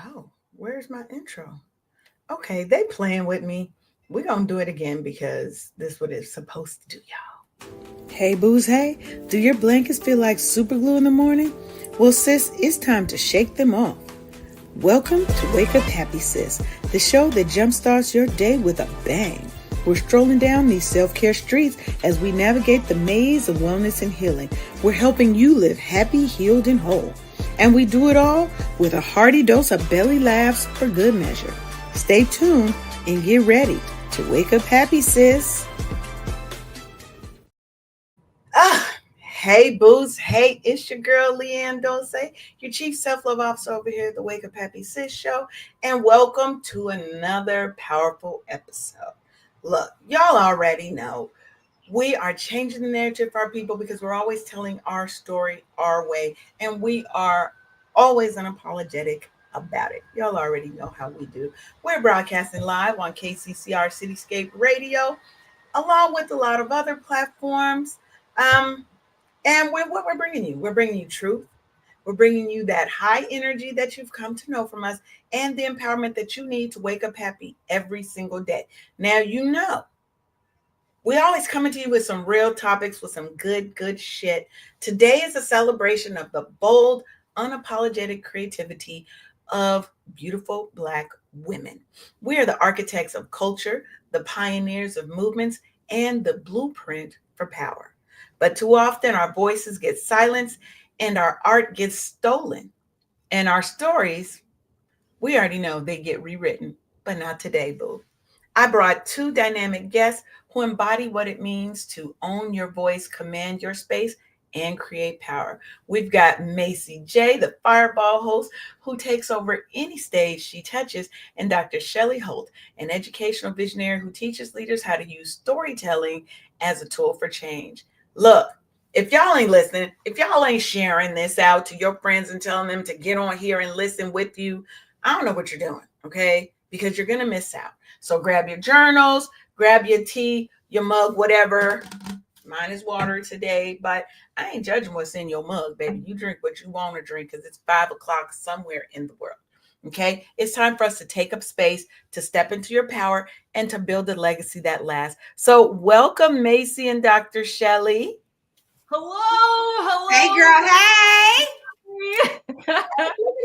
Oh, where's my intro? Okay, they playing with me. We're gonna do it again because this what it's supposed to do, y'all. Hey booze, hey. Do your blankets feel like super glue in the morning? Well, sis, it's time to shake them off. Welcome to Wake Up Happy Sis, the show that jumpstarts your day with a bang. We're strolling down these self-care streets as we navigate the maze of wellness and healing. We're helping you live happy, healed, and whole. And we do it all with a hearty dose of belly laughs for good measure. Stay tuned and get ready to wake up happy, sis. Ah, hey, booze. Hey, it's your girl, Leanne Dose, your Chief Self-Love Officer over here at the Wake Up Happy Sis Show. And welcome to another powerful episode. Look, y'all already know we are changing the narrative for our people because we're always telling our story our way. And we are always unapologetic about it. Y'all already know how we do. We're broadcasting live on KCCR Cityscape Radio, along with a lot of other platforms. Um, and what we're bringing you, we're bringing you truth. We're bringing you that high energy that you've come to know from us and the empowerment that you need to wake up happy every single day. Now, you know, we always coming to you with some real topics, with some good shit. Today is a celebration of the bold, unapologetic creativity of beautiful Black women. We are the architects of culture, the pioneers of movements, and the blueprint for power. But too often our voices get silenced and our art gets stolen. And our stories, we already know they get rewritten, but not today, boo. I brought two dynamic guests who embody what it means to own your voice, command your space, and create power. We've got Maci J, the fireball host, who takes over any stage she touches, and Dr. Shelley Holt, an educational visionary who teaches leaders how to use storytelling as a tool for change. Look, if y'all ain't listening, if y'all ain't sharing this out to your friends and telling them to get on here and listen with you, I don't know what you're doing, okay? Because you're going to miss out. So grab your journals, grab your tea, your mug, whatever. Mine is water today, but I ain't judging what's in your mug, baby. You drink what you want to drink because it's 5 o'clock somewhere in the world. Okay, it's time for us to take up space, to step into your power, and to build a legacy that lasts. So, welcome, Maci and Dr. Shelley. Hello. Hey, girl. Hey. Look at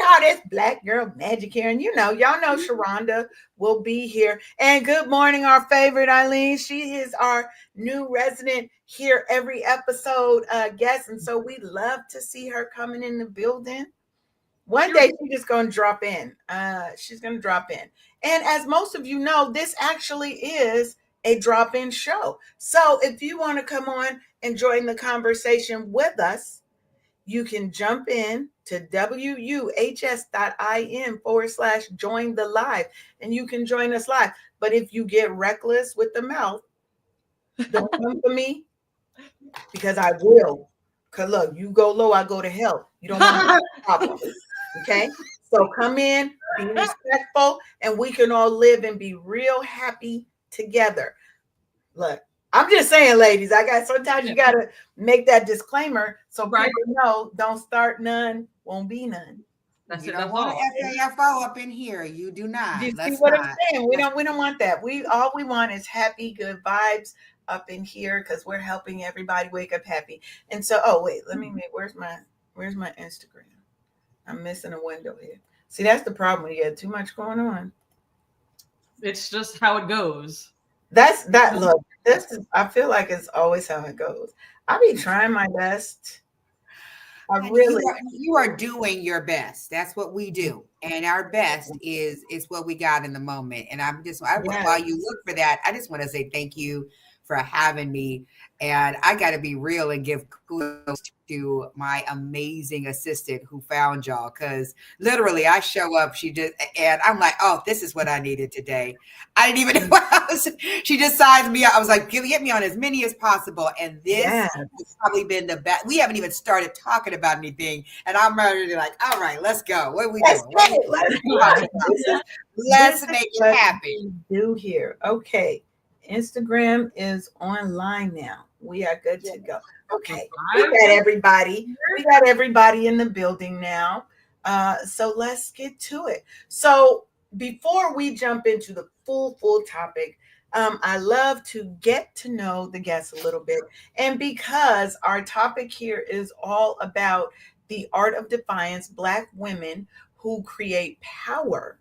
all this Black girl magic here. And y'all know Sharonda will be here. And good morning, our favorite Eileen. She is our new resident here every episode guest. And so we love to see her coming in the building. One day she's just going to drop in. She's going to drop in. And as most of you know, this actually is a drop-in show. So if you want to come on and join the conversation with us, you can jump in to wuhs.in/join the live, and you can join us live. But if you get reckless with the mouth, don't come for me because I will. Because look, you go low, I go to hell. You don't want a problem. Okay? So come in, be respectful, and we can all live and be real happy together. Look, I'm just saying, ladies, sometimes you gotta make that disclaimer so people know don't start none, won't be none. You don't want SAFO up in here. You do not. You see what I'm saying? We don't want that. All we want is happy, good vibes up in here because we're helping everybody wake up happy. And so, let me make where's my Instagram? I'm missing a window here. See, that's the problem when you got too much going on. It's just how it goes. Look, I feel like it's always how it goes. I be trying my best. You are doing your best. That's what we do. And our best is what we got in the moment. And while you look for that, I just want to say thank you for having me. And I got to be real and give kudos to my amazing assistant who found y'all. Because literally, I show up, and I'm like, oh, this is what I needed today. I didn't even know what I was. She just sized me up. I was like, get me on as many as possible. And this has probably been the best. We haven't even started talking about anything. And I'm already like, all right, let's go. What are we doing? Let's make it happen. Do here. Okay. Instagram is online now. We are good to go. Okay. We got everybody in the building now. So let's get to it. So before we jump into the full topic, I love to get to know the guests a little bit. And because our topic here is all about the art of defiance, Black women who create power.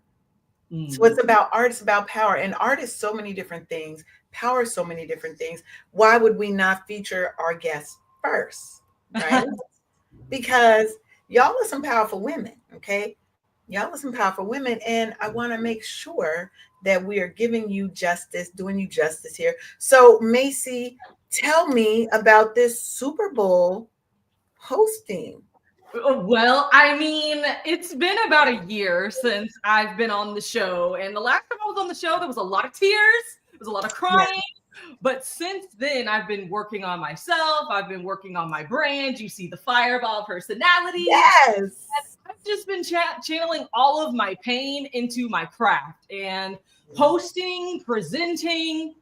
So it's about art, it's about power. And art is so many different things, power is so many different things. Why would we not feature our guests first? Right? Because y'all are some powerful women, okay? Y'all are some powerful women, and I want to make sure that we are giving you justice, doing you justice here. So, Maci, tell me about this Super Bowl hosting. Well, I mean, it's been about a year since I've been on the show. And the last time I was on the show, there was a lot of tears, there was a lot of Yeah. crying. But since then, I've been working on myself. I've been working on my brand. You see the fireball personality. Yes. I've just been channeling all of my pain into my craft and hosting, presenting.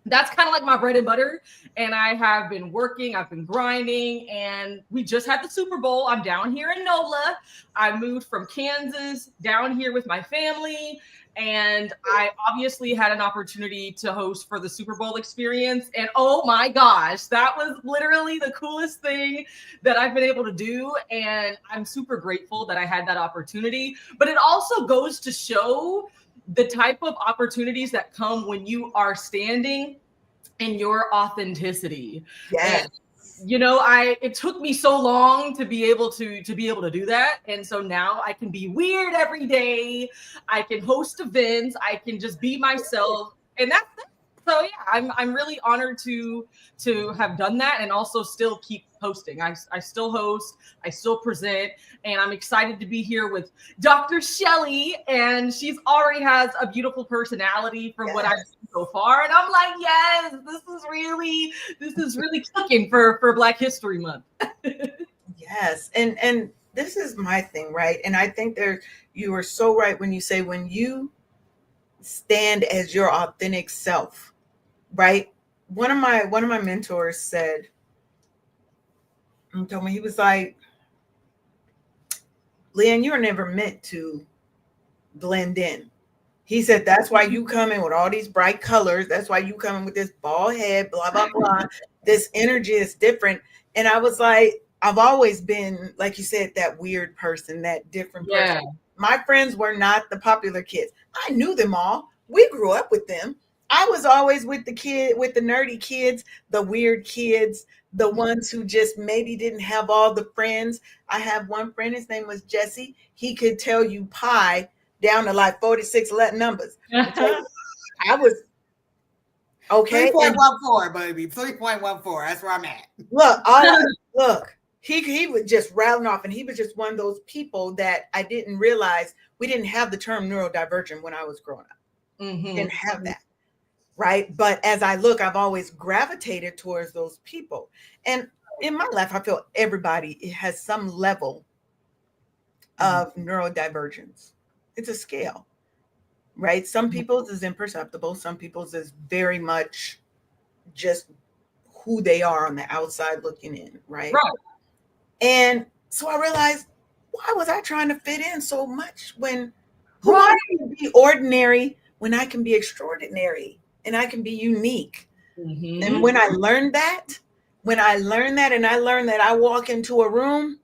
That's kind of like my bread and butter. And I have been working, I've been grinding, and we just had the Super Bowl. I'm down here in NOLA. I moved from Kansas down here with my family. And I obviously had an opportunity to host for the Super Bowl experience. And oh my gosh, that was literally the coolest thing that I've been able to do. And I'm super grateful that I had that opportunity. But it also goes to show the type of opportunities that come when you are standing in your authenticity. Yes. And it took me so long to be able to do that. And so now I can be weird every day. I can host events. I can just be myself. And that's so yeah, I'm really honored to have done that and also still keep hosting. I still host, I still present, and I'm excited to be here with Dr. Shelley, and she's already has a beautiful personality from what I've seen so far. And I'm like, yes, this is really cooking for Black History Month. Yes. And this is my thing, right? And I think you are so right when you say when you stand as your authentic self, right? One of my mentors said, told me, he was like, Leanne, you were never meant to blend in. He said, that's why you come in with all these bright colors. That's why you come in with this bald head, blah, blah, blah. This energy is different. And I was like, I've always been, like you said, that weird person, that different person. My friends were not the popular kids. I knew them all. We grew up with them. I was always with the nerdy kids, the weird kids, the ones who just maybe didn't have all the friends. I have one friend, his name was Jesse. He could tell you pi down to like 46 numbers. So I was okay. 3.14, baby. 3.14. That's where I'm at. Look, he was just rattling off, and he was just one of those people that I didn't realize we didn't have the term neurodivergent when I was growing up. Didn't have that. Right. But as I look, I've always gravitated towards those people. And in my life, I feel everybody has some level of neurodivergence. It's a scale, right? Some people's is imperceptible. Some people's is very much just who they are on the outside looking in, right? And so I realized, why was I trying to fit in so much when who am I to be ordinary when I can be extraordinary and I can be unique? And when I learned that, and I learned that I walk into a room,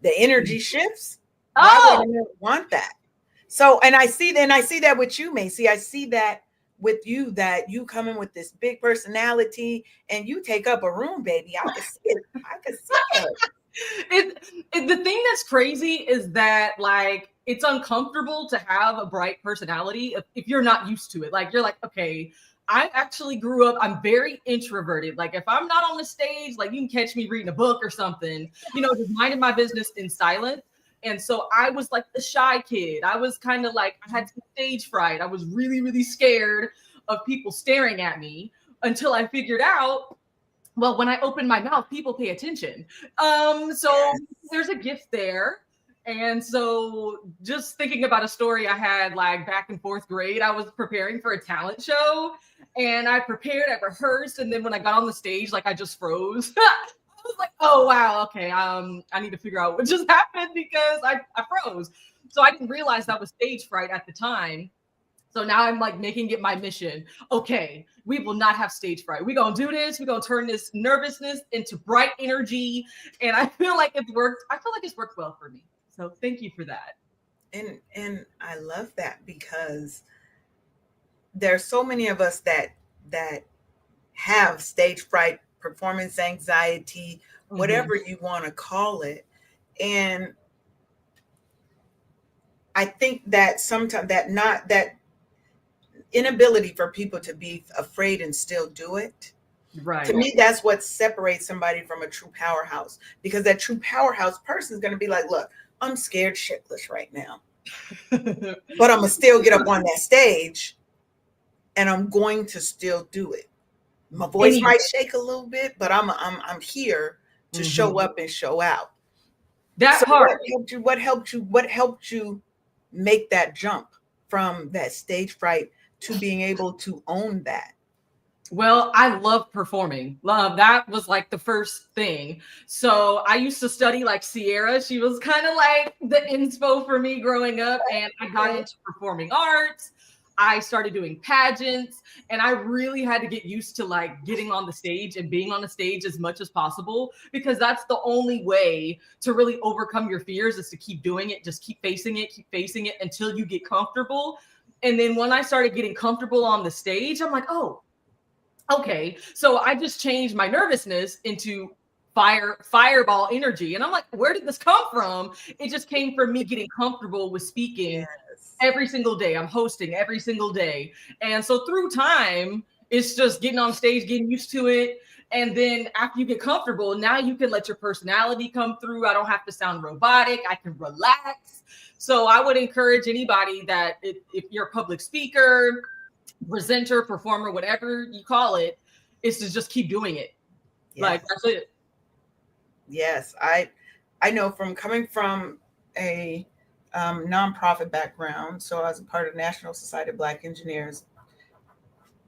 the energy shifts. Why would I want that? So, and I see that with you, Maci. I see that with you, that you come in with this big personality and you take up a room, baby. I can see it. The thing that's crazy is that, like, it's uncomfortable to have a bright personality if you're not used to it. Like, you're like, okay, I actually grew up, I'm very introverted. Like, if I'm not on the stage, like, you can catch me reading a book or something, just minding my business in silence. And so I was like the shy kid. I was kind of like, I had some stage fright. I was really, really scared of people staring at me until I figured out, well, when I open my mouth, people pay attention. So there's a gift there. And so just thinking about a story I had like back in 4th grade, I was preparing for a talent show and I prepared, I rehearsed. And then when I got on the stage, like I just froze. was like, oh wow, okay. I need to figure out what just happened because I froze. So I didn't realize that was stage fright at the time. So now I'm like making it my mission. Okay, we will not have stage fright. We're gonna do this. We're gonna turn this nervousness into bright energy. And I feel like it's worked. I feel like it's worked well for me. So thank you for that. And I love that because there's so many of us that have stage fright, performance anxiety, whatever you want to call it. And I think that sometimes that inability for people to be afraid and still do it. Right. To me, that's what separates somebody from a true powerhouse, because that true powerhouse person is going to be like, look, I'm scared shitless right now, but I'm going to still get up on that stage and I'm going to still do it. My voice might shake a little bit, but I'm here to show up and show out. That part. What helped you make that jump from that stage fright to being able to own that? Well, I love performing. That was like the first thing. So I used to study like Sierra. She was kind of like the inspo for me growing up. And I got into performing arts. I started doing pageants, and I really had to get used to like getting on the stage and being on the stage as much as possible, because that's the only way to really overcome your fears, is to keep doing it. Just keep facing it until you get comfortable. And then when I started getting comfortable on the stage, I'm like, oh, okay. So I just changed my nervousness into fireball energy. And I'm like, where did this come from? It just came from me getting comfortable with speaking every single day. I'm hosting every single day. And so through time, it's just getting on stage, getting used to it. And then after you get comfortable, now you can let your personality come through. I don't have to sound robotic. I can relax. So I would encourage anybody that if you're a public speaker, presenter, performer, whatever you call it, is to just keep doing it. Yes. Like, that's it. Yes. I know from coming from a nonprofit background. So I was a part of National Society of Black Engineers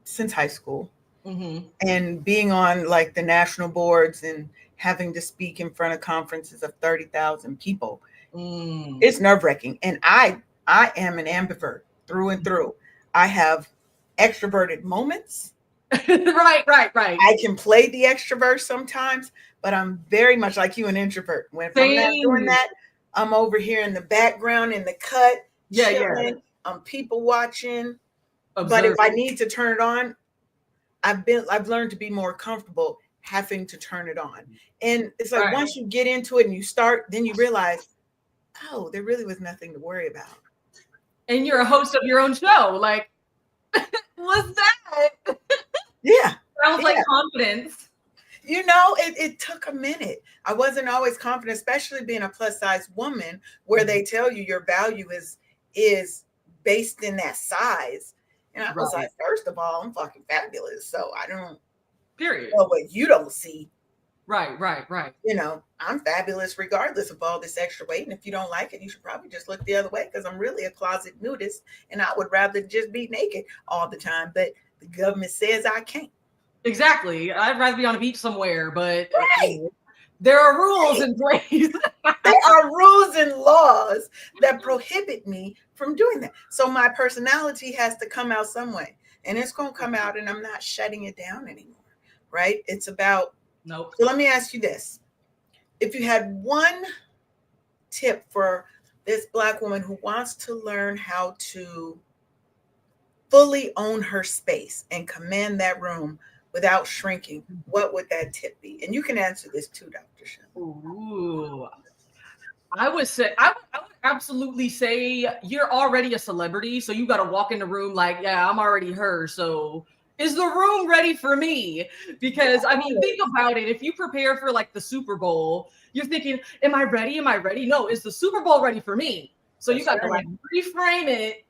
since high school, and being on like the national boards and having to speak in front of conferences of 30,000 people. It's nerve-wracking. And I am an ambivert through and through. I have extroverted moments. Right. I can play the extrovert sometimes, but I'm very much like you, an introvert. When I'm not doing that, I'm over here in the background in the cut, chilling. I'm people watching. But if I need to turn it on, I've learned to be more comfortable having to turn it on. And it's like once you get into it and you start, then you realize, oh, there really was nothing to worry about. And you're a host of your own show. Like, what's that? Yeah. Sounds like confidence. You know, it took a minute. I wasn't always confident, especially being a plus size woman, where they tell you your value is based in that size. And I was like, first of all, I'm fucking fabulous. So I don't know what you don't see. Right. You know, I'm fabulous regardless of all this extra weight. And if you don't like it, you should probably just look the other way, because I'm really a closet nudist and I would rather just be naked all the time. But the government says I can't. Exactly. I'd rather be on a beach somewhere, but there are rules in place. There are rules and laws that prohibit me from doing that. So my personality has to come out some way, and it's going to come out, and I'm not shutting it down anymore. Right? It's about, So let me ask you this. If you had one tip for this Black woman who wants to learn how to fully own her space and command that room without shrinking, what would that tip be? And you can answer this too, Dr. Shelley. Ooh. I would absolutely say you're already a celebrity. So you got to walk in the room like, yeah, I'm already her. So is the room ready for me? Because I mean, think about it. If you prepare for like the Super Bowl, you're thinking, am I ready? No, is the Super Bowl ready for me? So you got to like reframe it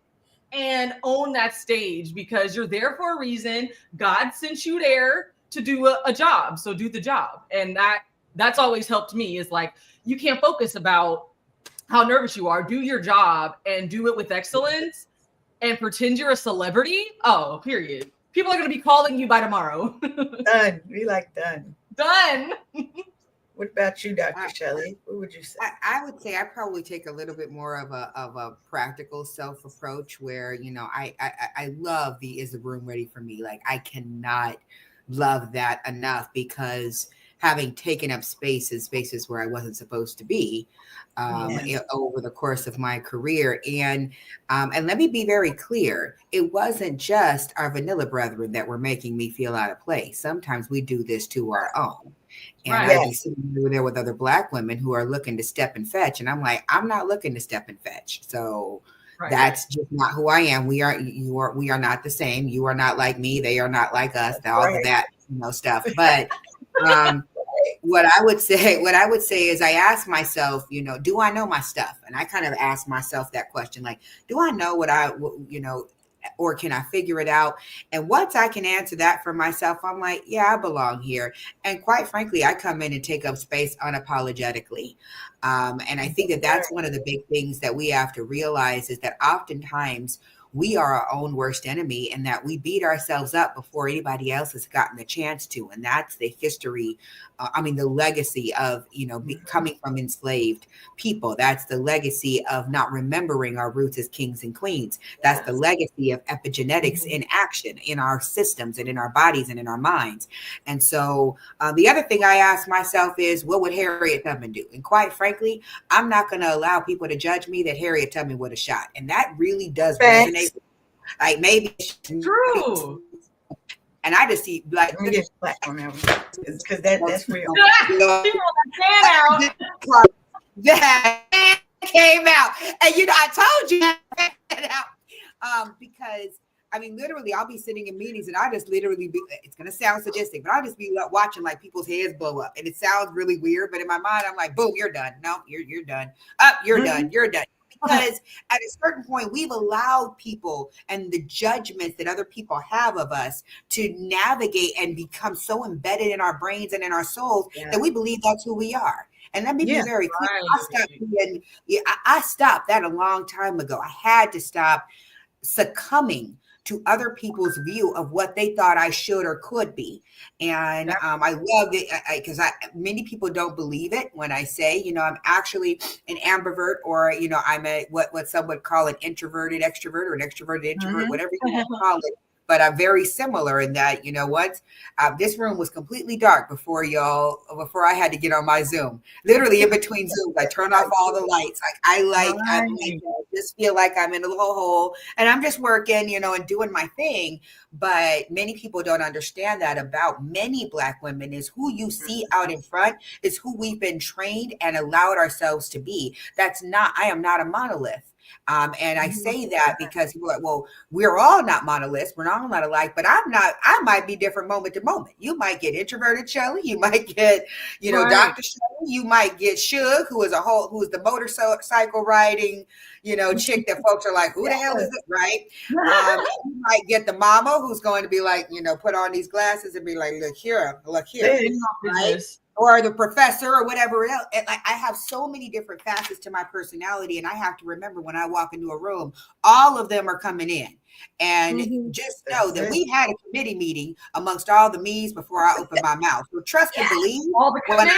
and own that stage, because you're there for a reason. God sent you there to do a job. So do the job. And that's always helped me, is like, you can't focus about how nervous you are. Do your job and do it with excellence and pretend you're a celebrity. Oh, period. People are going to be calling you by tomorrow. Done. Be like, done. Done. What about you, Dr. I, Shelley? What would you say? I would say I probably take a little bit more of a practical self approach where, I love the is the room ready for me? Like I cannot love that enough because having taken up spaces where I wasn't supposed to be Yes. over the course of my career. And let me be very clear, it wasn't just our vanilla brethren that were making me feel out of place. Sometimes we do this to our own. And Right. I'd be Yes. sitting over there with other black women who are looking to step and fetch. And I'm like, I'm not looking to step and fetch. So Right. that's just not who I am. We are not the same. You are not like me. They are not like us. All of Right. that, stuff. But um, what I would say is I ask myself, do I know my stuff? And I kind of ask myself that question, like, do I know or can I figure it out? And once I can answer that for myself, I'm like, yeah, I belong here. And quite frankly, I come in and take up space unapologetically. And I think that that's one of the big things that we have to realize is that oftentimes we are our own worst enemy and that we beat ourselves up before anybody else has gotten the chance to. And that's the history, the legacy of, coming from enslaved people. That's the legacy of not remembering our roots as kings and queens. That's the Yes. legacy of epigenetics Mhm. in action in our systems and in our bodies and in our minds. And so the other thing I ask myself is, what would Harriet Tubman do? And quite frankly, I'm not going to allow people to judge me that Harriet Tubman would have shot. And that really does resonate. Thanks. Like maybe, True. and I just see like Let me get black on that one because that's real. She rolled that can out. that came out, and I told you that out because. Literally, I'll be sitting in meetings and I just literally it's going to sound sadistic, but I'll just be watching like people's heads blow up. And it sounds really weird, but in my mind, I'm like, boom, you're done. No, you're done. Up, you're done. You're done. Because at a certain point, we've allowed people and the judgments that other people have of us to navigate and become so embedded in our brains and in our souls that we believe that's who we are. And let me be very clear. I stopped that a long time ago. I had to stop succumbing to other people's view of what they thought I should or could be. And I love it because many people don't believe it when I say, I'm actually an ambivert or, I'm what some would call an introverted extrovert or an extroverted introvert, whatever you want to call it. But I'm very similar in that, this room was completely dark before I had to get on my Zoom. Literally in between Zooms, I turn off all the lights. I just feel like I'm in a little hole and I'm just working, and doing my thing. But many people don't understand that about many Black women is who you see out in front is who we've been trained and allowed ourselves to be. I am not a monolith. And I say that because we're all not monoliths. We're all not alike, but I might be different moment to moment. You might get introverted Shelley. You might get, Dr. Shelley. You might get Suge, who's the motorcycle riding, chick that folks are like, who the hell is it? Right. You might get the mama who's going to be like, put on these glasses and be like, look here. Right? Or the professor or whatever else. And I have so many different facets to my personality. And I have to remember when I walk into a room, all of them are coming in. And just know that we had a committee meeting amongst all the me's before I opened my mouth. So trust and believe. All the when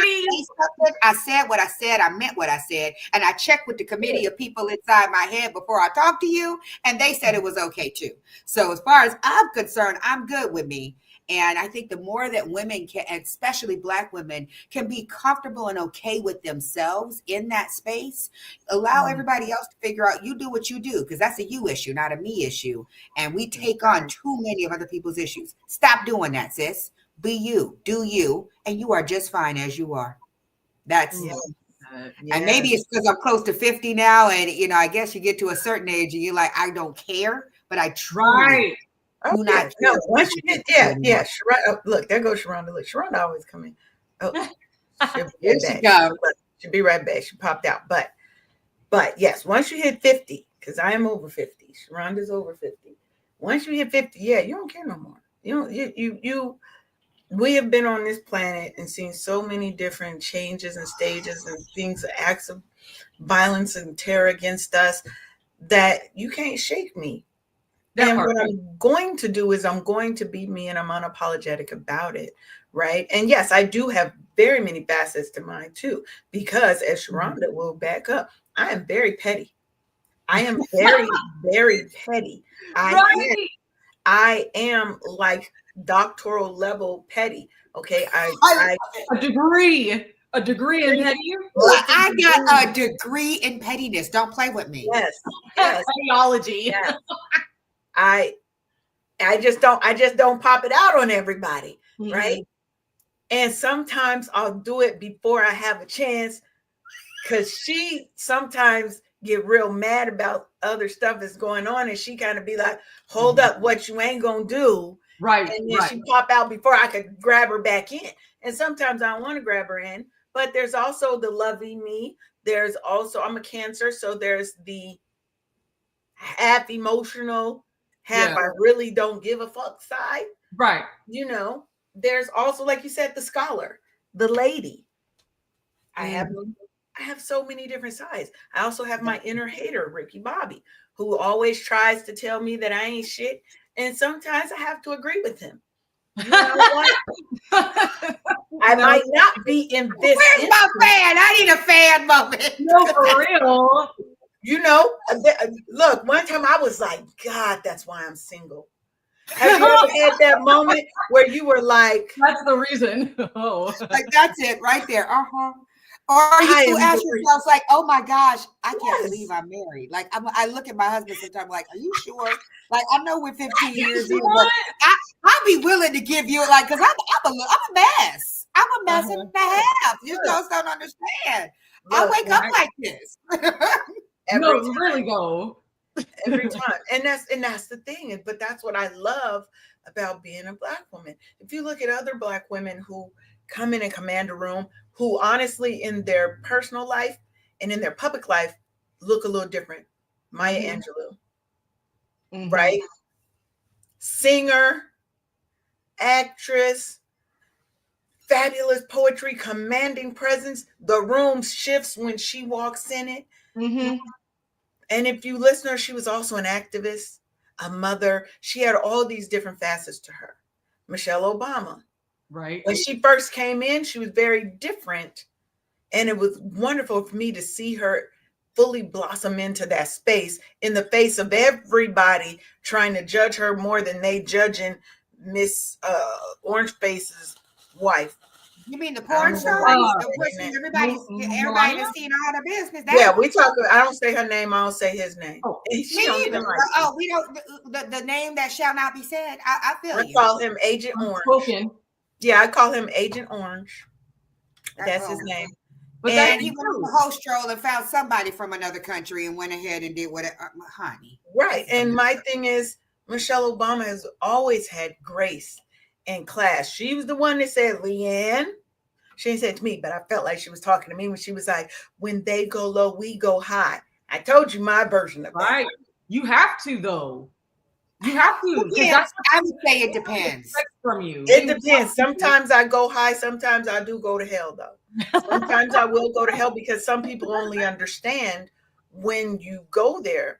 I said what I said, I meant what I said. And I checked with the committee of people inside my head before I talked to you. And they said it was okay too. So as far as I'm concerned, I'm good with me. And I think the more that women can, especially Black women, can be comfortable and okay with themselves in that space, allow everybody else to figure out, you do what you do, because that's a you issue, not a me issue. And we take on too many of other people's issues. Stop doing that, sis. Be you, do you, and you are just fine as you are. That's and maybe it's because I'm close to 50 now, and I guess you get to a certain age and you're like, I don't care, but I truly do not care. No, once you get look, there goes Sharonda. Look, Sharonda always come in. Oh, she'll be right back. She popped out, but yes, once you hit 50, because I am over 50, Sharonda's over 50. Once you hit 50, you don't care no more. You we have been on this planet and seen so many different changes and stages and things, acts of violence and terror against us that you can't shake me. And what I'm going to do is I'm going to be me and I'm unapologetic about it. Right. And yes, I do have very many facets to mine too, because as Sharonda will back up, I am very petty. I am very, very petty. I Right. I am like doctoral level petty. Okay. I, I A degree in petty. most of I the got a things- degree in pettiness. Don't play with me. yes, yes, Ideology. yes. I I just don't pop it out on everybody, right? Mhm. And sometimes I'll do it before I have a chance because she sometimes get real mad about other stuff that's going on, and she kind of be like, hold up, what you ain't gonna do. Right, And then right. she pop out before I could grab her back in. And sometimes I don't want to grab her in, but there's also the loving me. There's also, I'm a Cancer, so there's the half emotional, half Yeah. I really don't give a fuck side. Right. You know, there's also, like you said, the scholar, the lady. I have Mhm. I have so many different sides. I also have my inner hater, Ricky Bobby, who always tries to tell me that I ain't shit. And sometimes I have to agree with him. You know what? I No, might not be in this Where's my instance, fan? I need a fan moment. no, for real. you know. Look, one time I was like, God, that's why I'm single. Have you ever had that moment where you were like, That's the reason. Oh. Like that's it right there. Uh-huh. Or I you am ask the yourself, like, oh my gosh, I can't yes, believe I'm married. Like I look at my husband sometimes like, are you sure? Like I know we're 15 years in, but I'll be willing to give you like because I'm a mess. I'm a mess and a half. You just don't understand. I look, wake up like this. No, every you really go. every time. And that's the thing. But that's what I love about being a black woman. If you look at other black women who come in and command a room, who honestly in their personal life and in their public life look a little different. Maya Mhm. Angelou, Mhm. right? Singer, actress, fabulous poetry, commanding presence. The room shifts when she walks in it. Mhm. And if you listen to her, she was also an activist, a mother. She had all these different facets to her. Michelle Obama. Right. When she first came in, she was very different. And it was wonderful for me to see her fully blossom into that space in the face of everybody trying to judge her more than they judging Miss Orange Face's wife. You mean the I don't porn even star? like Uh, Pushing saying everybody Melania? that's seen all the business. that. Yeah, That we talk. I don't say her name. I don't say his name. Oh, And me she don't either. even like it. Oh, we don't the name that shall not be said. I feel I you. call him Agent Orange. unspoken. Yeah, I call him Agent Orange. That's his Oh. name. But And that's And he went on true. the host stroll and found somebody from another country and went ahead and did whatever. Honey, right. this is a And mess. my thing is, Michelle Obama has always had grace and class. She was the one that said, Leanne, she didn't say it to me, but I felt like she was talking to me when she was like, when they go low, we go high. I told you my version of that. Right. You have to though. You have to because Yeah, that's I would say it what they depends. expect from you. It depends. Sometimes I go high, sometimes I do go to hell, though. Sometimes I will go to hell because some people only understand when you go there.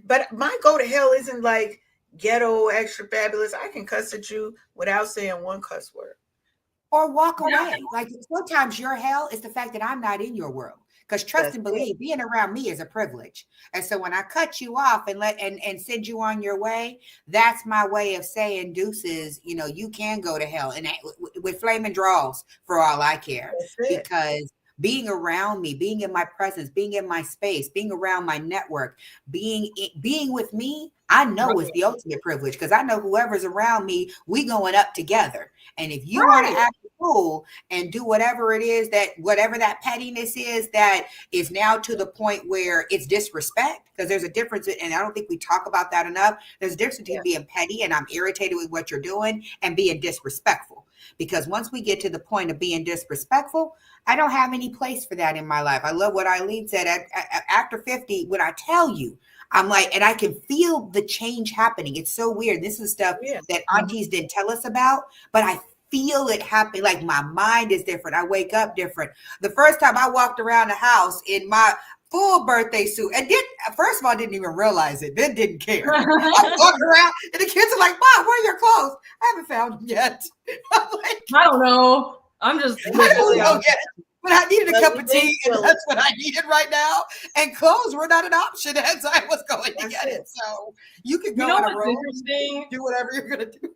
But my go to hell isn't like ghetto extra fabulous. I can cuss at you without saying one cuss word. Or walk away. Like sometimes your hell is the fact that I'm not in your world. Because trust That's and it. believe, being around me is a privilege. And so when I cut you off and and send you on your way, that's my way of saying deuces, you can go to hell. And with flaming draws for all I care. That's it. Because being around me, being in my presence, being in my space, being around my network, being with me, I know is the ultimate privilege because I know whoever's around me, we going up together. And if you want to Right. act a fool and do whatever it is whatever that pettiness is that is now to the point where it's disrespect, because there's a difference, and I don't think we talk about that enough. There's a difference between being petty and I'm irritated with what you're doing and being disrespectful. Because once we get to the point of being disrespectful, I don't have any place for that in my life. I love what Eileen said. After 50, when I tell you, I'm like, and I can feel the change happening. It's so weird. This is stuff Yeah. that aunties didn't tell us about, but I feel it happening. Like my mind is different. I wake up different. The first time I walked around the house in my full birthday suit. And did first of all, I didn't even realize it. Then didn't care. I walked around and the kids are like, Mom, where are your clothes? I haven't found them yet. I'm like, I don't know. I'm just I don't know yet. But I needed a cup of tea, and that's what I needed right now. And clothes were not an option as I was going to get it. So you can go in a room, interesting? Do whatever you're going to do.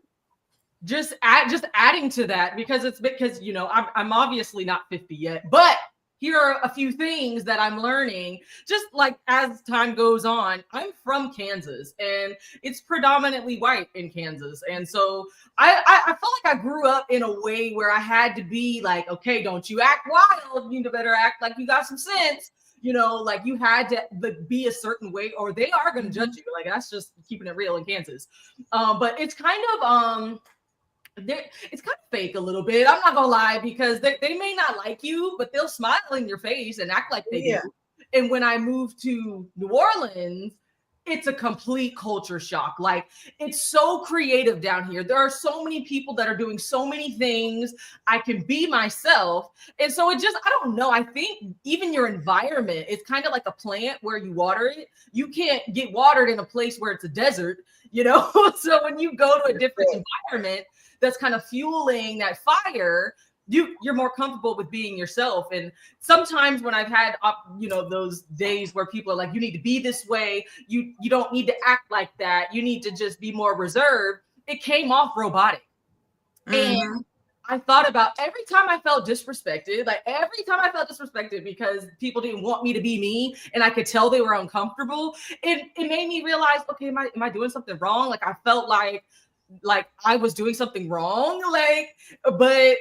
Just adding to that, because I'm obviously not 50 yet, but here are a few things that I'm learning just like as time goes on. I'm from Kansas, and it's predominantly white in Kansas. And so I felt like I grew up in a way where I had to be like, okay, don't you act wild. You better act like you got some sense. Like you had to be a certain way or they are going to judge you. Like that's just keeping it real in Kansas. But it's kind of, it's kind of fake a little bit. I'm not gonna lie, because they may not like you, but they'll smile in your face and act like they do. And when I moved to New Orleans, it's a complete culture shock. Like it's so creative down here. There are so many people that are doing so many things. I can be myself. And so it just, I don't know. I think even your environment is kind of like a plant where you water it. You can't get watered in a place where it's a desert, So when you go to a different environment that's kind of fueling that fire, you're more comfortable with being yourself. And sometimes when I've had those days where people are like, you need to be this way, you don't need to act like that, you need to just be more reserved, it came off robotic. And I thought about every time I felt disrespected because people didn't want me to be me and I could tell they were uncomfortable, it made me realize, okay, am I doing something wrong? Like I felt like I was doing something wrong. But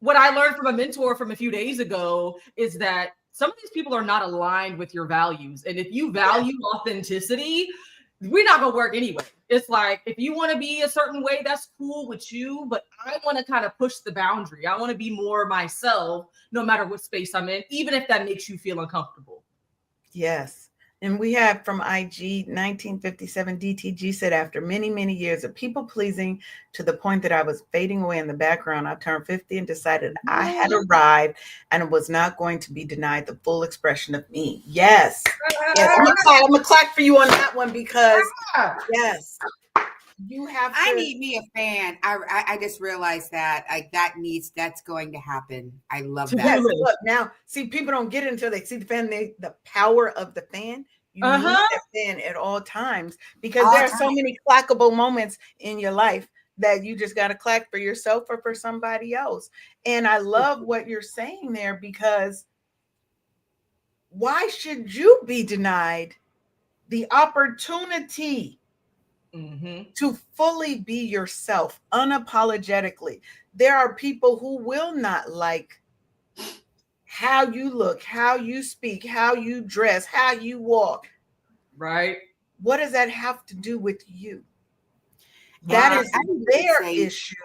what I learned from a mentor from a few days ago is that some of these people are not aligned with your values. And if you value authenticity, we're not going to work anyway. It's like, if you want to be a certain way, that's cool with you, but I want to kind of push the boundary. I want to be more myself, no matter what space I'm in, even if that makes you feel uncomfortable. Yes. And we have from IG 1957, DTG said, after many, many years of people pleasing to the point that I was fading away in the background, I turned 50 and decided I had arrived and was not going to be denied the full expression of me. Yes. Yes. I'm going to clap for you on that one because, yes. You have to. I need me a fan. I just realized that that's going to happen. I love that. Yes, look, now, see, people don't get it until they see the fan. The power of the fan. You need that fan at all times because there are so many clackable moments in your life that you just got to clack for yourself or for somebody else. And I love what you're saying there, because why should you be denied the opportunity to fully be yourself unapologetically? There are people who will not like how you look, how you speak, how you dress, how you walk. Right. What does that have to do with you? That is their issue.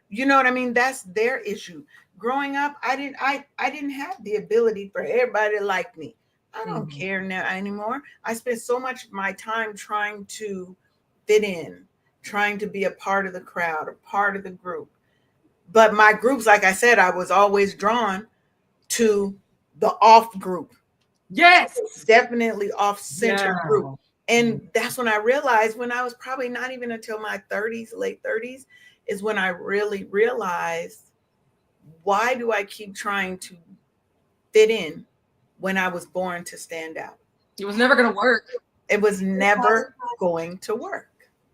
You know what I mean? That's their issue. Growing up, I didn't have the ability for everybody to like me. I don't care now anymore. I spent so much of my time trying to fit in, trying to be a part of the crowd, a part of the group. But my groups, like I said, I was always drawn to the off group. Yes. Definitely off center group. And that's when I realized, when I was probably not even until my 30s, late 30s, is when I really realized, why do I keep trying to fit in when I was born to stand out? It was never going to work. It was never going to work.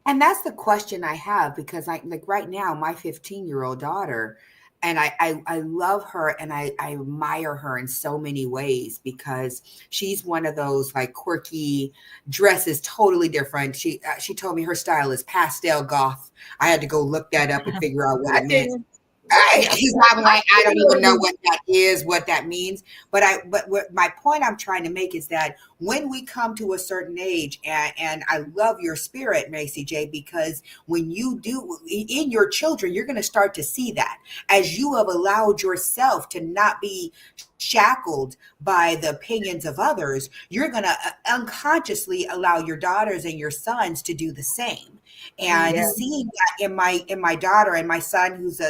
And that's the question I have, because right now, my 15-year-old daughter, and I love her and I admire her in so many ways, because she's one of those like quirky dresses, totally different. She told me her style is pastel goth. I had to go look that up and figure out what it meant. I'm like, I don't even know what that is, what that means. But what my point I'm trying to make is that when we come to a certain age, and I love your spirit, Maci J, because when you do in your children, you're going to start to see that as you have allowed yourself to not be shackled by the opinions of others, you're going to unconsciously allow your daughters and your sons to do the same. And seeing that in my daughter and my son, who's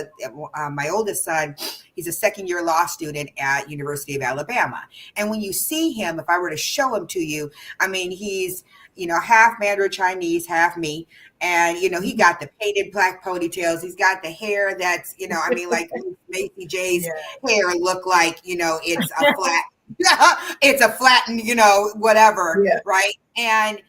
my oldest son, he's a second-year law student at University of Alabama. And when you see him, if I were to show him to you, I mean, he's, half Mandarin Chinese, half me. And, he got the painted black ponytails. He's got the hair that's, I mean, like Maci J's hair look like, it's a flat, it's a flattened, whatever, right? And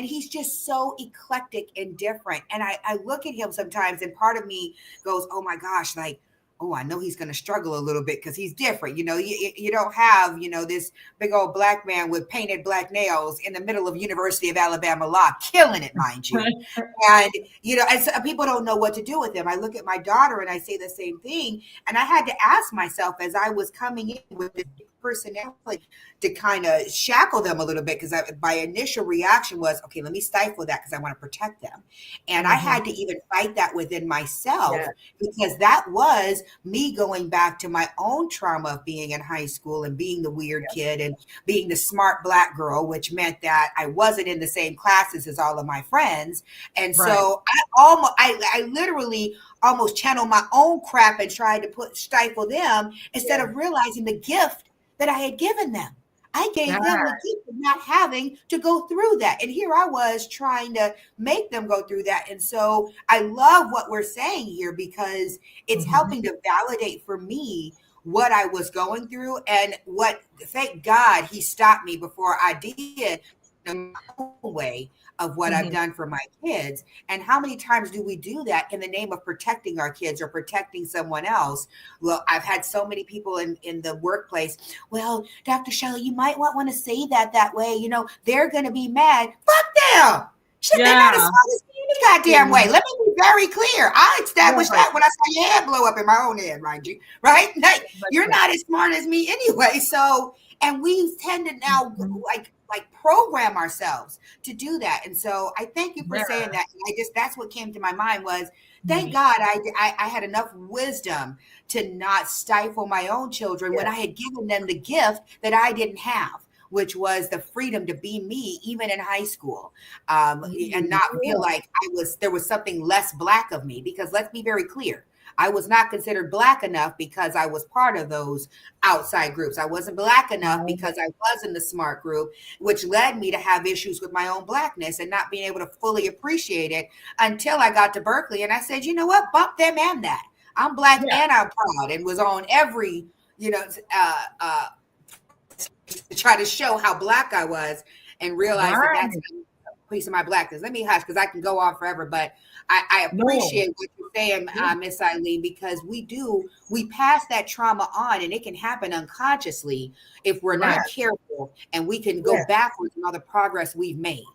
he's just so eclectic and different. And I look at him sometimes, and part of me goes, oh my gosh, like, oh, I know he's going to struggle a little bit because he's different. You don't have, this big old black man with painted black nails in the middle of University of Alabama law, killing it, mind you. And, and so people don't know what to do with him. I look at my daughter and I say the same thing. And I had to ask myself as I was coming in with this personality to kind of shackle them a little bit, because my initial reaction was, okay, let me stifle that because I want to protect them. And I had to even fight that within myself, because that was me going back to my own trauma of being in high school and being the weird kid and being the smart black girl, which meant that I wasn't in the same classes as all of my friends. And so I literally almost channeled my own crap and tried to stifle them instead of realizing the gift that I had given them. I gave them the gift of not having to go through that. And here I was trying to make them go through that. And so I love what we're saying here, because it's helping to validate for me what I was going through, and thank God he stopped me before I did my own way of what I've done for my kids. And how many times do we do that in the name of protecting our kids or protecting someone else? Well, I've had so many people in the workplace. Well, Dr. Shelley, you might want to say that way. They're going to be mad. Fuck them. Shit, they're not as smart as me any goddamn way. Let me be very clear. I established that when I saw your head blow up in my own head, mind you. Right? Like, you're not as smart as me anyway. So, and we tend to now like program ourselves to do that. And so I thank you for saying that. And that's what came to my mind was, thank God I had enough wisdom to not stifle my own children when I had given them the gift that I didn't have, which was the freedom to be me, even in high school, and not feel like there was something less black of me. Because let's be very clear, I was not considered black enough because I was part of those outside groups. I wasn't black enough because I was in the smart group, which led me to have issues with my own blackness and not being able to fully appreciate it until I got to Berkeley. And I said, you know what? Bump them and that. I'm black and I'm proud, and was on every, to try to show how black I was, and realize that that's a piece of my blackness. Let me hush, because I can go on forever, but I appreciate what you're saying, Miss Eileen, because we pass that trauma on, and it can happen unconsciously if we're not careful, and we can go backwards in all the progress we've made.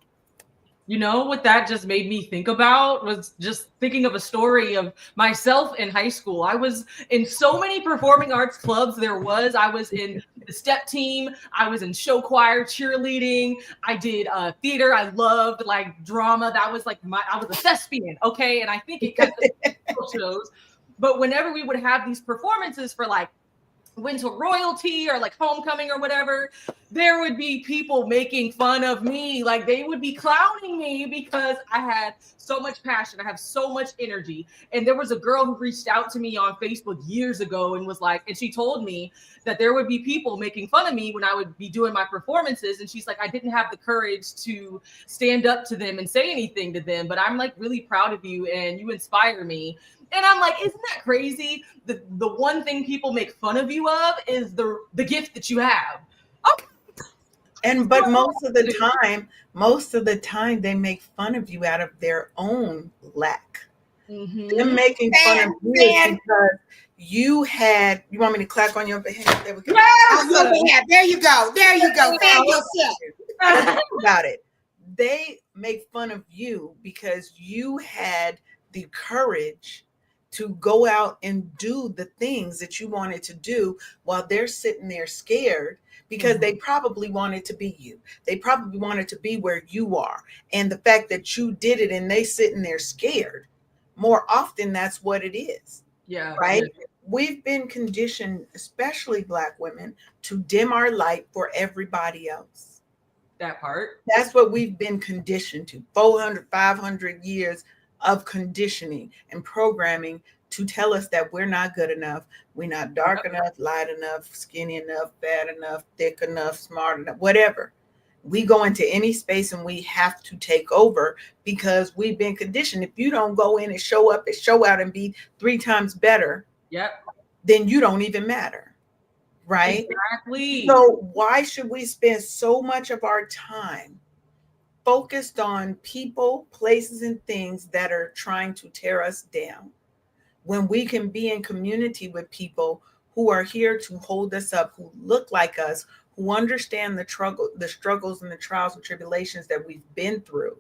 You know what that just made me think about was just thinking of a story of myself in high school. I was in so many performing arts clubs I was in the step team. I was in show choir, cheerleading. I did theater. I loved like drama. That was like I was a thespian. Okay. And I think it could shows. But whenever we would have these performances for like Winter Royalty or like Homecoming or whatever, there would be people making fun of me. Like they would be clowning me because I had so much passion. I have so much energy. And there was a girl who reached out to me on Facebook years ago and was like, and she told me that there would be people making fun of me when I would be doing my performances. And she's like, I didn't have the courage to stand up to them and say anything to them, but I'm like really proud of you and you inspire me. And I'm like, isn't that crazy? The one thing people make fun of you of is the gift that you have. Okay. But most of the time they make fun of you out of their own lack. They're making fun of you because you want me to clap on your behalf? There we go. Yes. There you go. Fan yourself. Think about it. They make fun of you because you had the courage to go out and do the things that you wanted to do while they're sitting there scared, because they probably wanted to be you. They probably wanted to be where you are. And the fact that you did it and they sitting there scared, more often that's what it is. Yeah. Right? Yeah. We've been conditioned, especially Black women, to dim our light for everybody else. That part. That's what we've been conditioned to. 400, 500 years of conditioning and programming to tell us that we're not good enough, we're not dark enough, light enough, skinny enough, fat enough, thick enough, smart enough, whatever. We go into any space and we have to take over because we've been conditioned. If you don't go in and show up and show out and be 3 times better, Yep. then you don't even matter. Right? Exactly. So why should we spend so much of our time focused on people, places, and things that are trying to tear us down when we can be in community with people who are here to hold us up, who look like us, who understand the struggles and the trials and tribulations that we've been through,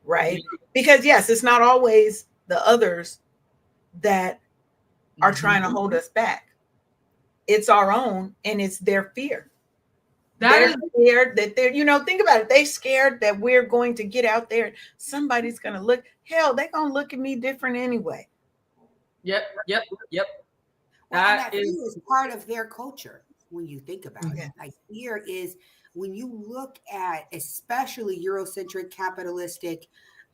right? Because yes, it's not always the others that are trying to hold us back. It's our own, and it's their fear. They're scared that think about it. They're scared that we're going to get out there. Somebody's going to look, hell, they're going to look at me different anyway. Yep. Well, that fear is part of their culture when you think about it. Like fear is, when you look at especially Eurocentric, capitalistic,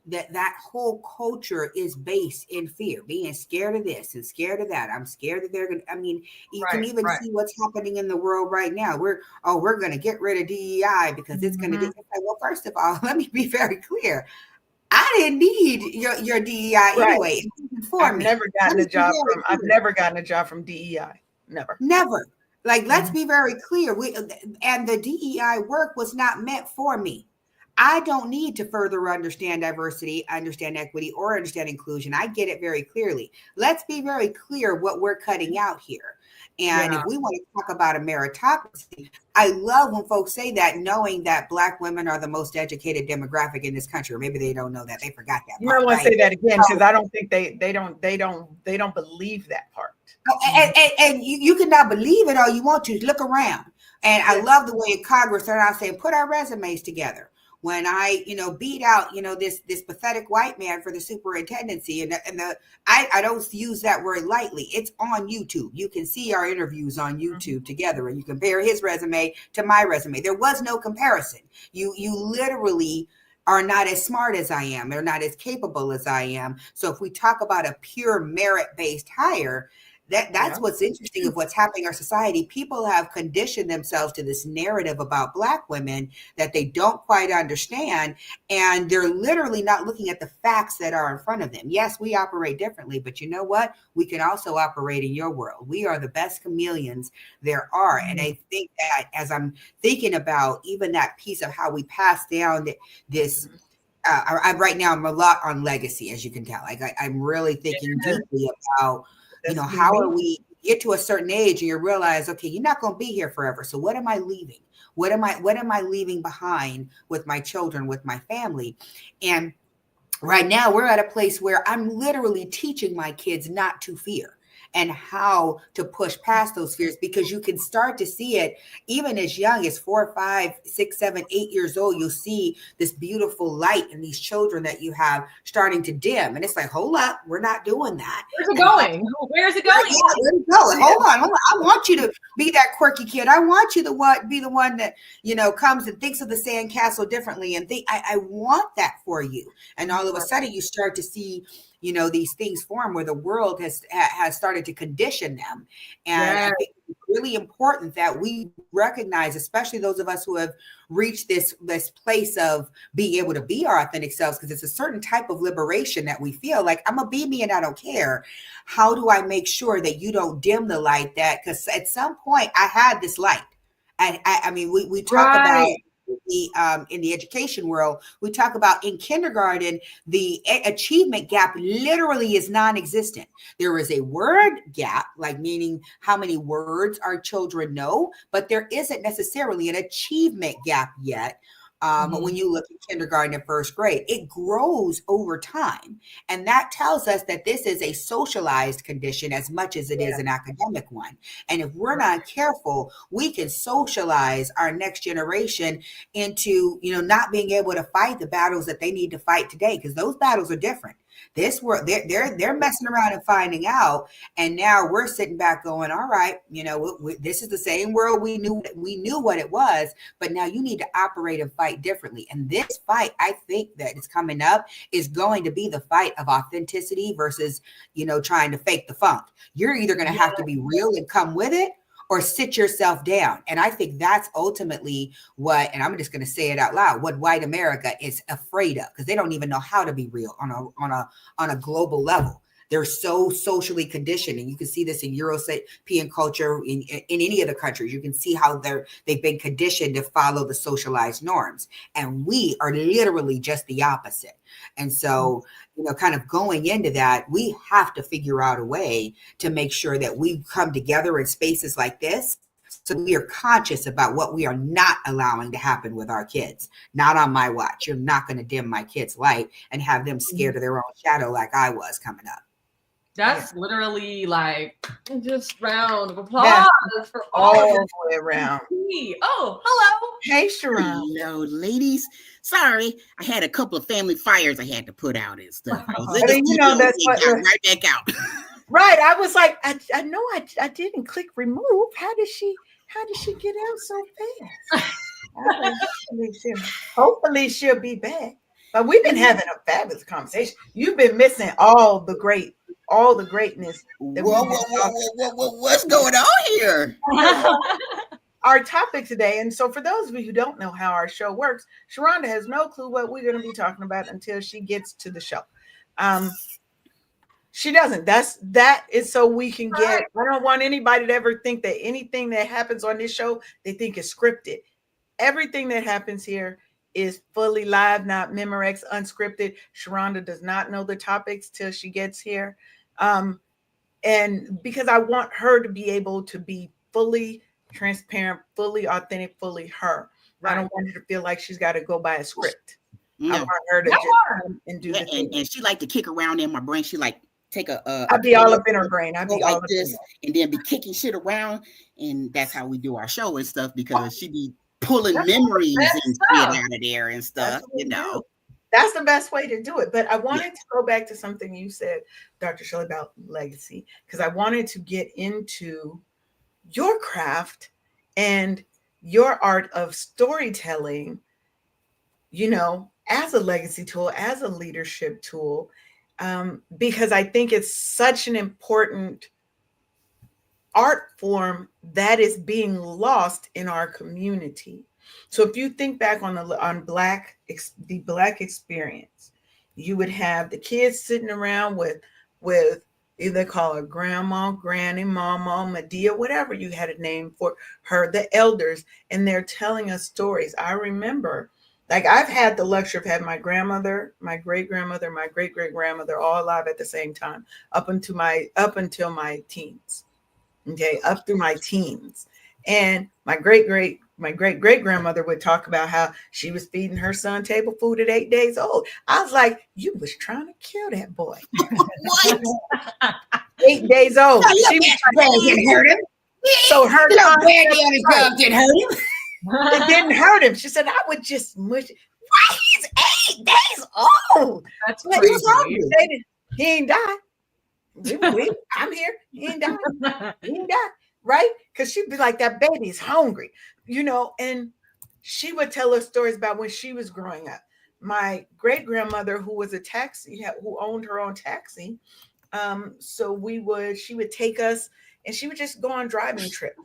that whole culture is based in fear, being scared of this and scared of that. I'm scared that they're going to, I mean, you can even see what's happening in the world right now. We're going to get rid of DEI because it's going to do. Well, first of all, let me be very clear. I didn't need your DEI anyway. I've never gotten a job from DEI. Never. Like, let's be very clear. And the DEI work was not meant for me. I don't need to further understand diversity, understand equity, or understand inclusion. I get it very clearly. Let's be very clear what we're cutting out here. And if we want to talk about a meritocracy, I love when folks say that, knowing that Black women are the most educated demographic in this country. Or maybe they don't know that. They forgot that part. You might want to say that again, because I don't think they don't believe that part. And you can not believe it all you want to. Look around. And I love the way Congress started out saying, put our resumes together. When I, beat out, this pathetic white man for the superintendency, and I don't use that word lightly. It's on YouTube. You can see our interviews on YouTube together, and you compare his resume to my resume. There was no comparison. You literally are not as smart as I am. They're not as capable as I am. So if we talk about a pure merit-based hire, that's what's interesting of what's happening in our society. People have conditioned themselves to this narrative about Black women that they don't quite understand, and they're literally not looking at the facts that are in front of them. Yes, we operate differently, but you know what? We can also operate in your world. We are the best chameleons there are. And I think that as I'm thinking about even that piece of how we pass down this, right now I'm a lot on legacy, as you can tell. Like I'm really thinking deeply about how are we get to a certain age and you realize, okay, you're not going to be here forever. So what am I leaving? What am I leaving behind with my children, with my family? And right now we're at a place where I'm literally teaching my kids not to fear and how to push past those fears, because you can start to see it even as young as 4, 5, 6, 7, 8 years old. You'll see this beautiful light in these children that you have starting to dim. And it's like, hold up, we're not doing that. Where's it going? Where's it going? Yeah, where's it going? Hold on. I want you to be that quirky kid. I want you to be the one that, comes and thinks of the sandcastle differently and think, I want that for you. And all of a sudden you start to see these things form where the world has started to condition them. And I think it's really important that we recognize, especially those of us who have reached this place of being able to be our authentic selves, because it's a certain type of liberation that we feel like, I'm gonna be me and I don't care. How do I make sure that you don't dim the light? Because at some point I had this light. I mean, we talk about in the education world, we talk about in kindergarten, the achievement gap literally is non-existent. There is a word gap, like meaning how many words our children know, but there isn't necessarily an achievement gap yet. When you look at kindergarten and first grade, it grows over time. And that tells us that this is a socialized condition as much as it is an academic one. And if we're not careful, we can socialize our next generation into, not being able to fight the battles that they need to fight today, because those battles are different. This world, they're messing around and finding out, and now we're sitting back going, all right, this is the same world we knew what it was, but now you need to operate and fight differently. And this fight, I think that is coming up, is going to be the fight of authenticity versus trying to fake the funk. You're either going to have to be real and come with it, or sit yourself down. And I think that's ultimately what, and I'm just going to say it out loud, what white America is afraid of, because they don't even know how to be real on a global level. They're so socially conditioned, and you can see this in European culture, in any of the countries. You can see how they've been conditioned to follow the socialized norms, and we are literally just the opposite. And so, kind of going into that, we have to figure out a way to make sure that we come together in spaces like this, so we are conscious about what we are not allowing to happen with our kids. Not on my watch. You're not going to dim my kids' light and have them scared of their own shadow like I was coming up. That's literally like just round of applause for all the way around. Oh, hello. Hey, Sharon. Hello, ladies. Sorry, I had a couple of family fires I had to put out and stuff. That's what right back out. Right. I was like, I know I didn't click remove. How did she get out so fast? Hopefully she'll be back. But we've been having a fabulous conversation. You've been missing all the greatness. What's going on here? Our topic today, and so for those of you who don't know how our show works, Sharonda has no clue what we're going to be talking about until she gets to the show. She doesn't. That is so we can get. I don't want anybody to ever think that anything that happens on this show they think is scripted. Everything that happens here is fully live, not Memorex, unscripted. Sharonda does not know the topics till she gets here, and because I want her to be able to be fully transparent, fully authentic, fully her. Right. I don't want her to feel like she's got to go by a script. No. I want her to just come and do the thing. And she like to kick around in my brain. She like take I'd be all up in her brain. I'd be all like this, and then be kicking shit around, and that's how we do our show and stuff, because she be pulling memories and shit out of there and stuff. That's the best way to do it. But I wanted to go back to something you said, Dr. Shelley, about legacy, because I wanted to get into your craft and your art of storytelling, as a legacy tool, as a leadership tool, because I think it's such an important art form that is being lost in our community. So if you think back on the Black experience, you would have the kids sitting around with either call her grandma, granny, mama, Medea, whatever you had a name for her, the elders, and they're telling us stories. I remember, like, I've had the luxury of having my grandmother, my great-grandmother, my great-great-grandmother all alive at the same time, up until my teens. Okay, up through my teens. And my great-great-grandmother would talk about how she was feeding her son table food at 8 days old. I was like, you was trying to kill that boy. What? 8 days old. She was didn't hurt him. So her didn't hurt him. It didn't hurt him. She said, I would just mush it. Why? He's 8 days old. That's crazy. He ain't died. I'm here. He ain't died. He ain't died. Right? Because she'd be like, that baby's hungry, and she would tell us stories about when she was growing up. My great-grandmother, who was who owned her own taxi. So she would take us, and she would just go on driving trips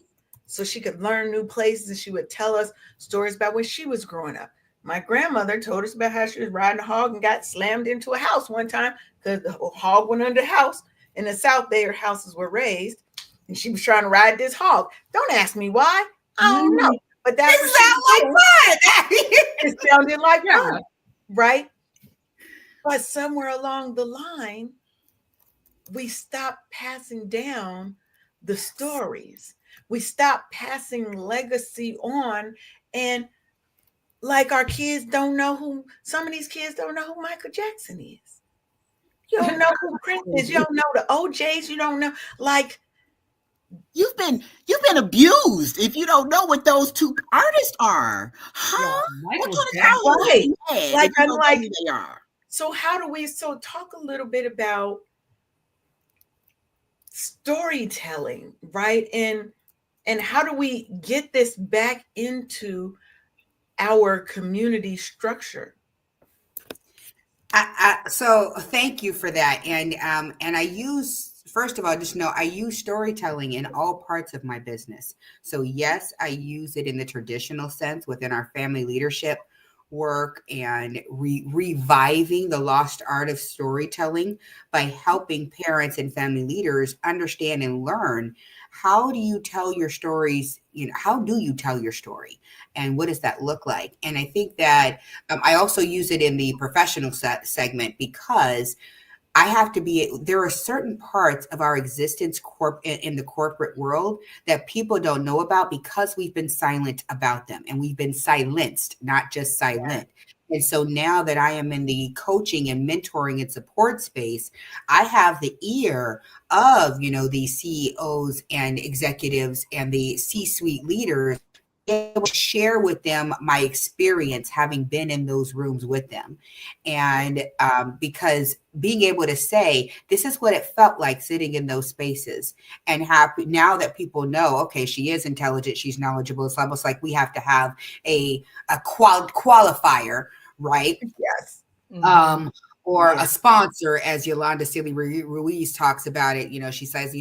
so she could learn new places, and she would tell us stories about when she was growing up. My grandmother told us about how she was riding a hog and got slammed into a house one time because the hog went under the house. In the South, their houses were raised. And she was trying to ride this hog. Don't ask me why. I don't know. But that's what she was doing. It sounded like fun, right? But somewhere along the line, we stopped passing down the stories. We stopped passing legacy on. And like our kids don't know some of these kids don't know who Michael Jackson is. You don't know who Prince is. You don't know the OJs. You don't know, like, You've been abused if you don't know what those two artists are. Huh? Yeah, what kind of right. Like, I'm like, they are. So how do we, so talk a little bit about storytelling, right? And how do we get this back into our community structure? So thank you for that. And I use, first of all, just know I use storytelling in all parts of my business. So yes, I use it in the traditional sense within our family leadership work and reviving the lost art of storytelling by helping parents and family leaders understand and learn, how do you tell your stories, how do you tell your story, and what does that look like? And I think that I also use it in the professional segment because I have to be, there are certain parts of our existence in the corporate world that people don't know about because we've been silent about them, and we've been silenced, not just silent. And so now that I am in the coaching and mentoring and support space, I have the ear of, the CEOs and executives and the C-suite leaders, able to share with them my experience having been in those rooms with them. And because being able to say, this is what it felt like sitting in those spaces, and now that people know, okay, she is intelligent, she's knowledgeable, it's almost like we have to have a qualifier, right? Yes. Or a sponsor, as Yolanda Silly Ruiz talks about it. She says,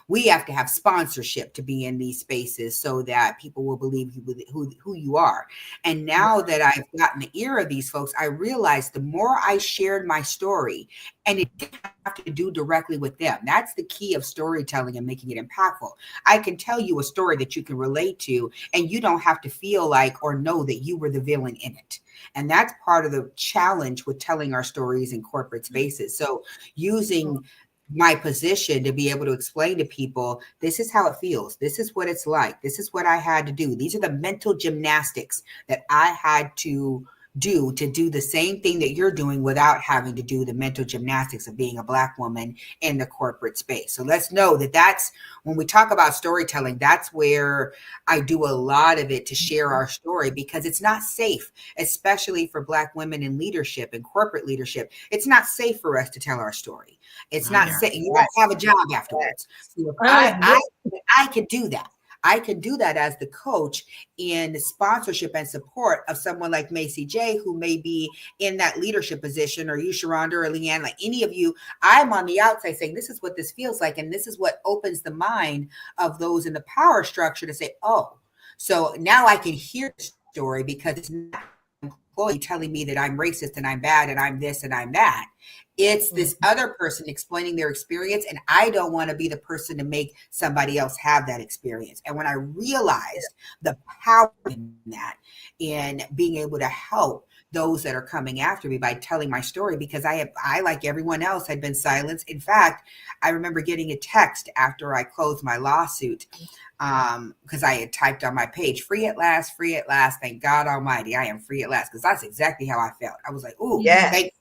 we have to have sponsorship to be in these spaces so that people will believe who you are. And now that I've gotten the ear of these folks, I realized the more I shared my story, and it didn't have to do directly with them. That's the key of storytelling and making it impactful. I can tell you a story that you can relate to, and you don't have to feel like or know that you were the villain in it. And that's part of the challenge with telling our stories in corporate spaces. So using my position to be able to explain to people, this is how it feels. This is what it's like. This is what I had to do. These are the mental gymnastics that I had to do the same thing that you're doing without having to do the mental gymnastics of being a Black woman in the corporate space. So let's know that that's when we talk about storytelling, that's where I do a lot of it to share our story, because it's not safe, especially for Black women in leadership and corporate leadership. It's not safe for us to tell our story. It's not safe. You won't have a job afterwards. So if I could do that. I can do that as the coach in sponsorship and support of someone like Maci J, who may be in that leadership position, or you, Sharonda, or Leanne, like any of you. I'm on the outside saying, this is what this feels like. And this is what opens the mind of those in the power structure to say, oh, so now I can hear the story, because it's not an employee telling me that I'm racist and I'm bad and I'm this and I'm that. It's this other person explaining their experience, and I don't want to be the person to make somebody else have that experience. And when I realized the power in that, in being able to help those that are coming after me by telling my story, because I, like everyone else, had been silenced. In fact, I remember getting a text after I closed my lawsuit, because I had typed on my page, free at last, thank God Almighty, I am free at last, because that's exactly how I felt. I was like, ooh, thank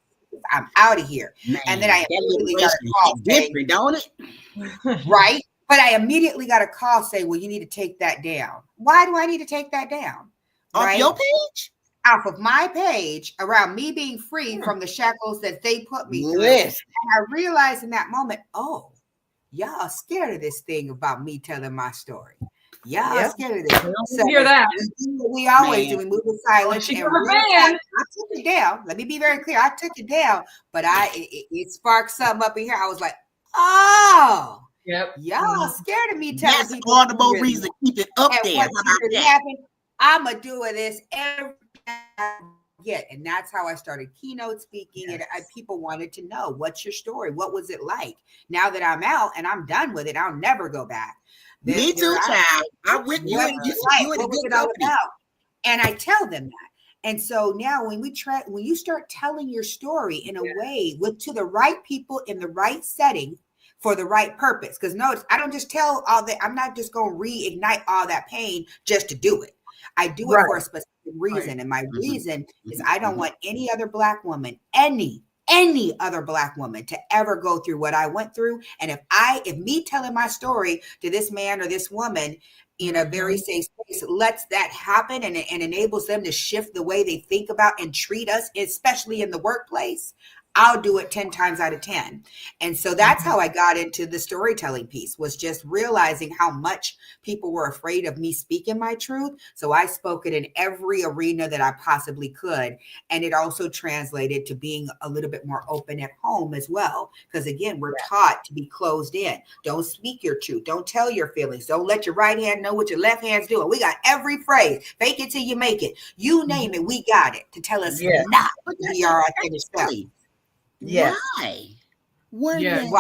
I'm out of here. Man, and then I immediately got a call different, don't it? Right? But I immediately got a call saying, well, you need to take that down. Why do I need to take that down? Off your page? Off of my page, around me being free from the shackles that they put me through. Yes. And I realized in that moment, oh, y'all scared of this thing about me telling my story. Y'all scared of this. So hear that. We always do. We move in silence. And I took it down. Let me be very clear. I took it down, but it sparked something up in here. I was like, oh, y'all scared of me telling people. That's all the more reason to keep it up there. I'm going to do this every time. And that's how I started keynote speaking. And people wanted to know, what's your story? What was it like? Now that I'm out and I'm done with it, I'll never go back. Me too, child. I'm with you. And I tell them that. And so now when you start telling your story in a way to the right people in the right setting for the right purpose, because notice, I don't just tell all that. I'm not just going to reignite all that pain just to do it. I do it for a specific reason. And my reason is I don't want any other Black woman, any other Black woman to ever go through what I went through. And if me telling my story to this man or this woman in a very safe space lets that happen and enables them to shift the way they think about and treat us, especially in the workplace, I'll do it 10 times out of 10. And so that's how I got into the storytelling piece, was just realizing how much people were afraid of me speaking my truth. So I spoke it in every arena that I possibly could. And it also translated to being a little bit more open at home as well. Because again, we're taught to be closed in. Don't speak your truth. Don't tell your feelings. Don't let your right hand know what your left hand's doing. We got every phrase. Fake it till you make it. You name it, we got it to tell us not to be our authentic self. Yes. Why were Yeah. they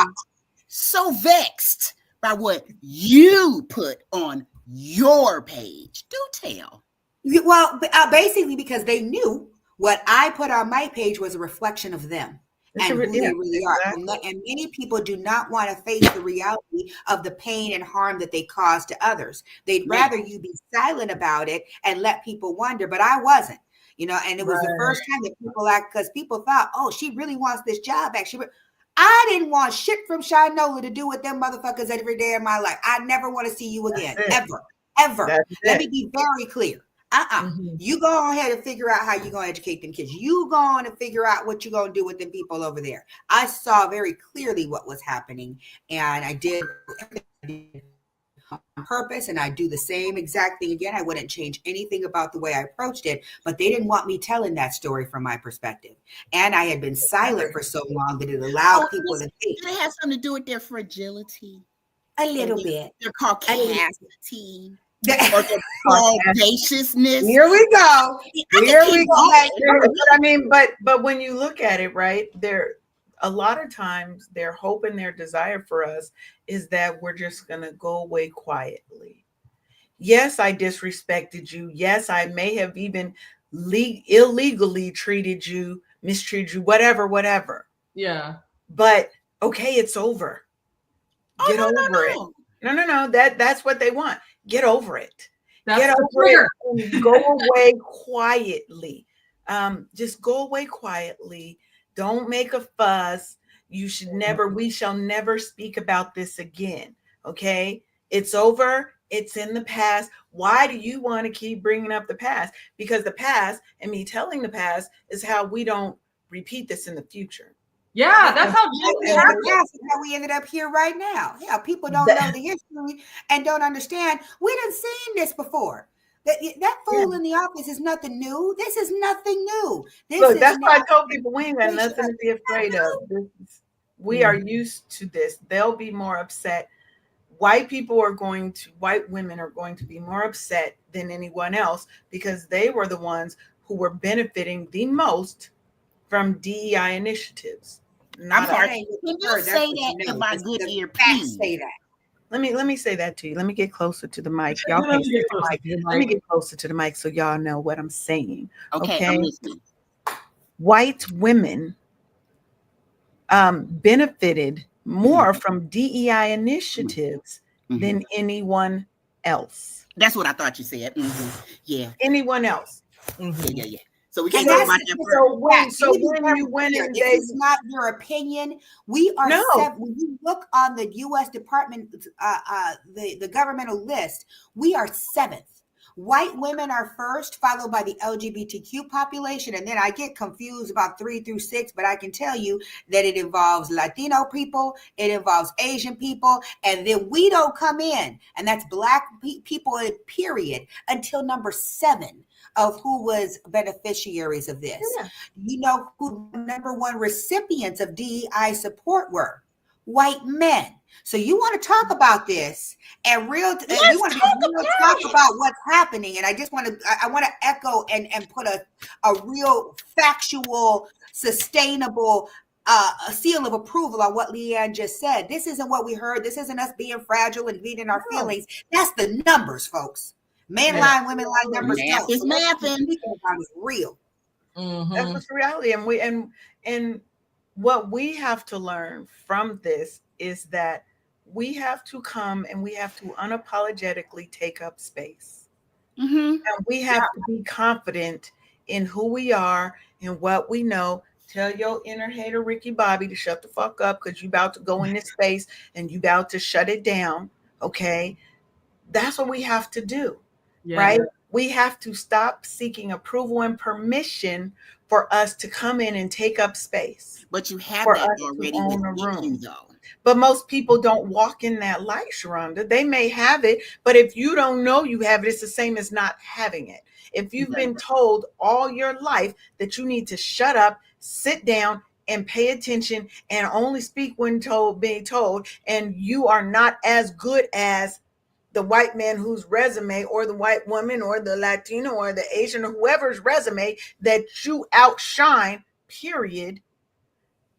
so vexed by what you put on your page? Do tell. Well, basically because they knew what I put on my page was a reflection of them and who they really are. And many people do not want to face the reality of the pain and harm that they cause to others. They'd rather you be silent about it and let people wonder, but I wasn't. You know, and it was the first time that people because people thought, oh, she really wants this job back. I didn't want shit from Shinola to do with them motherfuckers every day of my life. I never want to see you again, ever. Let me be very clear. You go ahead and figure out how you're going to educate them kids. You go on and figure out what you're going to do with them people over there. I saw very clearly what was happening, and I did on purpose, and I do the same exact thing again. I wouldn't change anything about the way I approached it, but they didn't want me telling that story from my perspective. And I had been silent for so long that it allowed people to think. It has something to do with their fragility. A little bit. Their caucasity. Or their audaciousness. Here we go. Here we go. I mean, but when you look at it, right, a lot of times their hope and their desire for us is that we're just going to go away quietly. Yes, I disrespected you. Yes, I may have even illegally treated you, mistreated you, whatever. Yeah. But okay, it's over. Get over it. No. That's what they want. Get over it. Get over it and go away quietly. Just go away quietly. Don't make a fuss. We shall never speak about this again. Okay? It's over. It's in the past. Why do you want to keep bringing up the past? Because the past, and me telling the past, is how we don't repeat this in the future. Yeah, that's how we ended up here right now. Yeah, people don't know the history and don't understand. We done seen this before. That fool in the office is nothing new. This is nothing new. That's why I told people we ain't got nothing to be afraid of. We are used to this. They'll be more upset. White women are going to be more upset than anyone else because they were the ones who were benefiting the most from DEI initiatives. I'm sorry. Can you say that in my good ear, please? Say that. Let me say that to you. Let me get closer to the mic. Y'all can see the mic. Let me get closer to the mic so y'all know what I'm saying. Okay. I'm listening. White women benefited more from DEI initiatives than anyone else. That's what I thought you said. Yeah. Anyone else. Yeah. So we can't go about that. So when you went in, this is not your opinion. We are when you look on the U.S. Department, the governmental list, we are 7th. White women are first, followed by the LGBTQ population, and then I get confused about 3 through 6. But I can tell you that it involves Latino people, it involves Asian people, and then we don't come in, and that's Black people. Period. Until number 7. Of who was beneficiaries of this. Yeah. You know who number 1 recipients of DEI support were? White men. So you want to talk about this and we want to talk about what's happening. And I just want to echo and put a real factual, sustainable a seal of approval on what Leanne just said. This isn't what we heard. This isn't us being fragile and beating our feelings. That's the numbers, folks. Men lie, women lie, numbers don't. It's mapping. It's real. That's what's reality. And what we have to learn from this is that we have to come and we have to unapologetically take up space. And we have to be confident in who we are and what we know. Tell your inner hater, Ricky Bobby, to shut the fuck up because you about to go in this space and you about to shut it down. Okay. That's what we have to do. Right? We have to stop seeking approval and permission for us to come in and take up space, But you have for that us to already own a within you, room. though. But most people don't walk in that light, Sharonda. They may have it, but if you don't know you have it, it's the same as not having it. If you've been told all your life that you need to shut up, sit down, and pay attention and only speak when being told, and you are not as good as the white man whose resume, or the white woman, or the Latino, or the Asian, or whoever's resume that you outshine, period,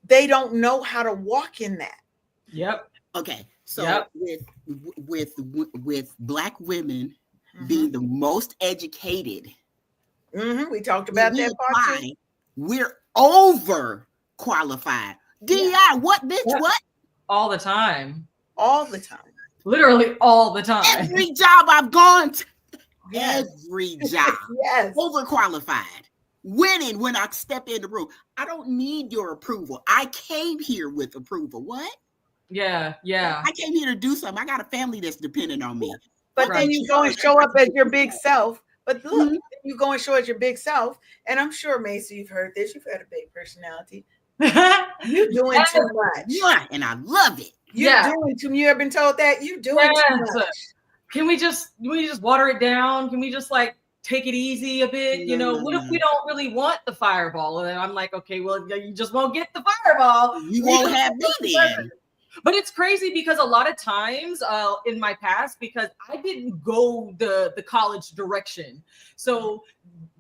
they don't know how to walk in that. Yep. Okay, so Yep. with Black women being the most educated, We talked about that part too. We're over qualified. DI, what bitch? Yep. What? All the time. All the time. Literally all the time. Every job I've gone to, Yes. every job, Yes. overqualified. Winning when I step in the room. I don't need your approval. I came here with approval. What? Yeah. I came here to do something. I got a family that's dependent on me. But Right. then you go and show up as your big self. But look, Mhm. you go and show as your big self. And I'm sure, Maci, you've heard this. You've had a big personality. You're doing too much. Yeah, and I love it. You're doing too much. You ever been told that? You're doing too much. Can we just water it down? Can we just like take it easy a bit? You know, what if we don't really want the fireball? And then I'm like, okay, well, you just won't get the fireball. You won't have me then. But it's crazy because a lot of times in my past, because I didn't go the college direction. So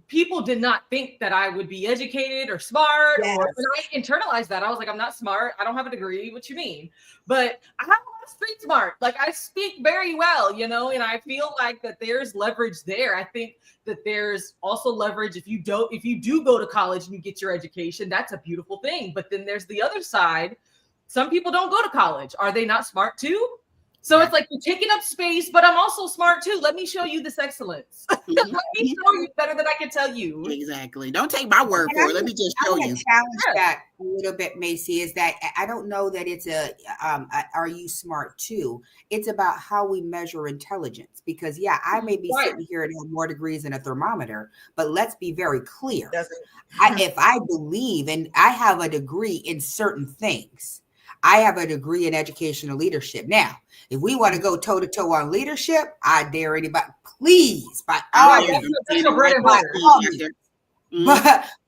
people did not think that I would be educated or smart. Yes. Or when I internalized that, I was like, I'm not smart. I don't have a degree. What you mean? But I have a lot of street smart. Like I speak very well, you know, and I feel like that there's leverage there. I think that there's also leverage if you do go to college and you get your education, that's a beautiful thing. But then there's the other side. Some people don't go to college. Are they not smart too? So it's like you're taking up space, but I'm also smart too. Let me show you this excellence. Let me show you better than I can tell you. Exactly. Don't take my word for it. Let me just show you. Challenge that a little bit, Maci, is that I don't know that it's are you smart too? It's about how we measure intelligence. Because I may be sitting here and have more degrees than a thermometer, but let's be very clear. If I believe and I have a degree in certain things, I have a degree in educational leadership. Now, if we want to go toe to toe on leadership, I dare anybody, please, by all means.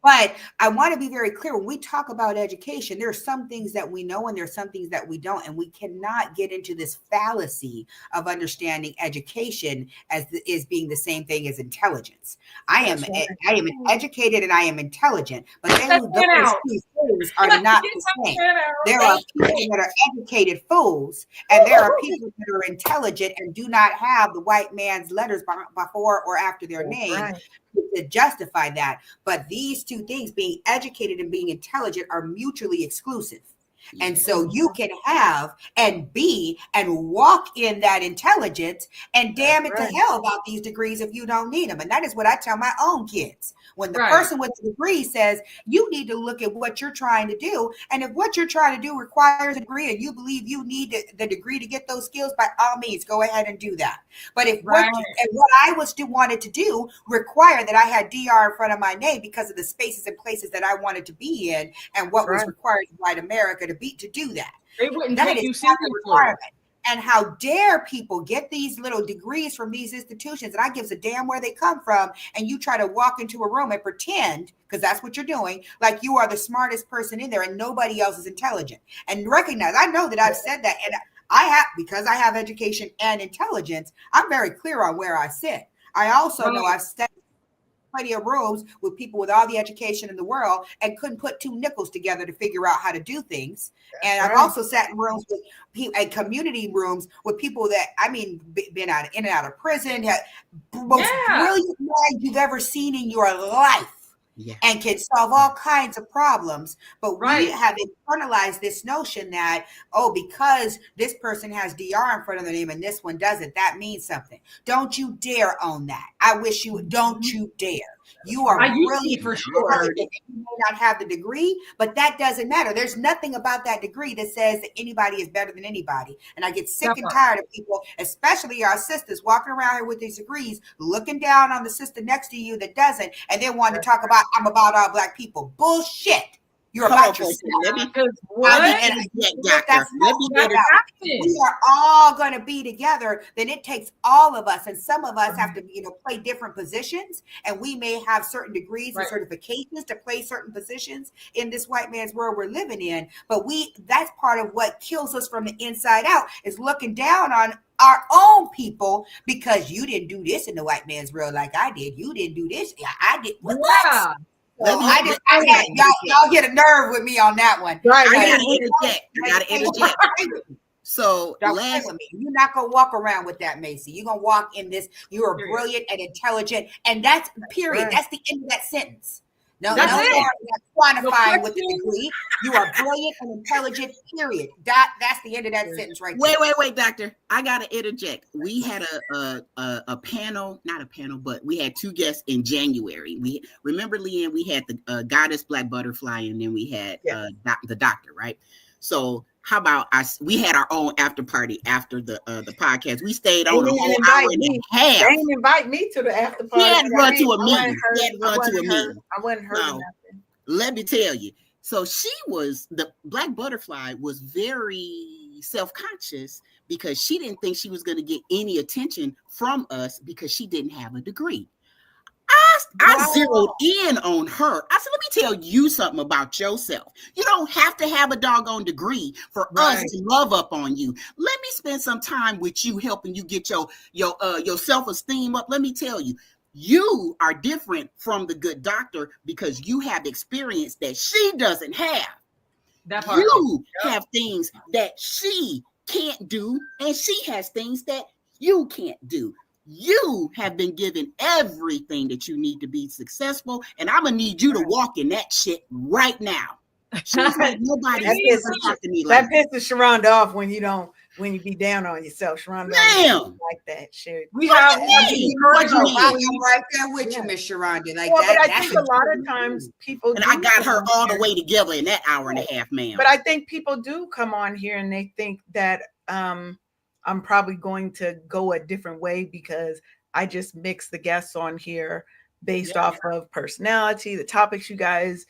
But I want to be very clear. When we talk about education, there are some things that we know and there are some things that we don't. And we cannot get into this fallacy of understanding education as being the same thing as intelligence. I am educated and I am intelligent, but those two things are not the same. There are people that are educated fools, and there are people that are intelligent and do not have the white man's letters before or after their name to justify that. But these two things, being educated and being intelligent, are mutually exclusive. And so you can have and be and walk in that intelligence, and damn it to hell about these degrees if you don't need them. And that is what I tell my own kids. When the person with the degree says, you need to look at what you're trying to do. And if what you're trying to do requires a degree and you believe you need the degree to get those skills, by all means, go ahead and do that. But if what I wanted to do required that I had DR in front of my name because of the spaces and places that I wanted to be in and what was required in white America to do that. They wouldn't that take is you not seriously. the requirement. And how dare people get these little degrees from these institutions, and I gives a damn where they come from, and you try to walk into a room and pretend, because that's what you're doing, like you are the smartest person in there and nobody else is intelligent. And recognize, I know that I've said that, and because I have education and intelligence, I'm very clear on where I sit. I also know I've studied plenty of rooms with people with all the education in the world and couldn't put two nickels together to figure out how to do things. And I've also sat in rooms with and community rooms with people that, been in and out of prison, most brilliant minds you've ever seen in your life. And can solve all kinds of problems. But we have internalized this notion that, because this person has DR in front of their name and this one doesn't, that means something. Don't you dare own that. I wish you would. Don't you dare. You are I used to brilliant. for sure. You may not have the degree, but that doesn't matter. There's nothing about that degree that says that anybody is better than anybody. And I get sick and tired of people, especially our sisters, walking around here with these degrees, looking down on the sister next to you that doesn't, and then wanting to talk about, I'm about all Black people. Bullshit. You're about yourself. Let me We are all going to be together. Then it takes all of us, and some of us have to, play different positions, and we may have certain degrees and certifications to play certain positions in this white man's world we're living in. But that's part of what kills us from the inside out, is looking down on our own people because you didn't do this in the white man's world like I did. You didn't do this. Yeah, I did. What? So y'all get a nerve with me on that one. Right, I gotta interject. So you're not gonna walk around with that, Maci. You're gonna walk in this. You are brilliant and intelligent, and that's period. That's the end of that sentence. No more quantifying with the degree. You are brilliant and intelligent, period. That's the end of that sentence right there. Wait, doctor. I gotta interject. We had a panel, not a panel, but we had 2 guests in January. We remember, Leanne, we had the goddess Black Butterfly, and then we had the doctor, right? So how about we had our own after party after the podcast. We stayed on a whole hour and a half. They didn't invite me to the after party. He had to run to a meeting. I wasn't heard nothing. Let me tell you. So the Black Butterfly was very self-conscious because she didn't think she was going to get any attention from us because she didn't have a degree. I zeroed in on her. I said, let me tell you something about yourself. You don't have to have a doggone degree for us to love up on you. Let me spend some time with you, helping you get your self-esteem up. Let me tell you, you are different from the good doctor because you have experience that she doesn't have. That part. You have things that she can't do, and she has things that you can't do. You have been given everything that you need to be successful, and I'm gonna need you to walk in that shit right now. She's like, nobody talk to me like that. Pisses Sharonda off when you be down on yourself. Sharonda like that shit. I'm right there with you, Miss Sharonda. Like that. But I think a lot of times people and I got her all the way together in that hour and a half, ma'am. But I think people do come on here and they think that I'm probably going to go a different way because I just mix the guests on here based off of personality, the topics you guys,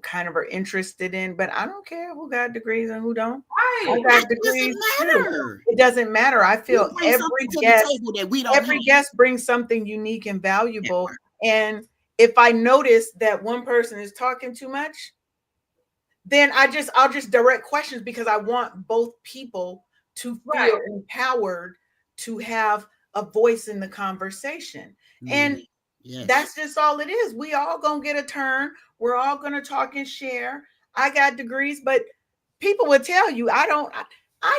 kind of are interested in. But I don't care who got degrees and who don't. I got degrees. It doesn't matter. I feel every guest brings something unique and valuable. And if I notice that one person is talking too much, then I'll just direct questions because I want both people to feel empowered to have a voice in the conversation. And that's just all it is. We all gonna get a turn. We're all gonna talk and share. I got degrees, but people would tell you I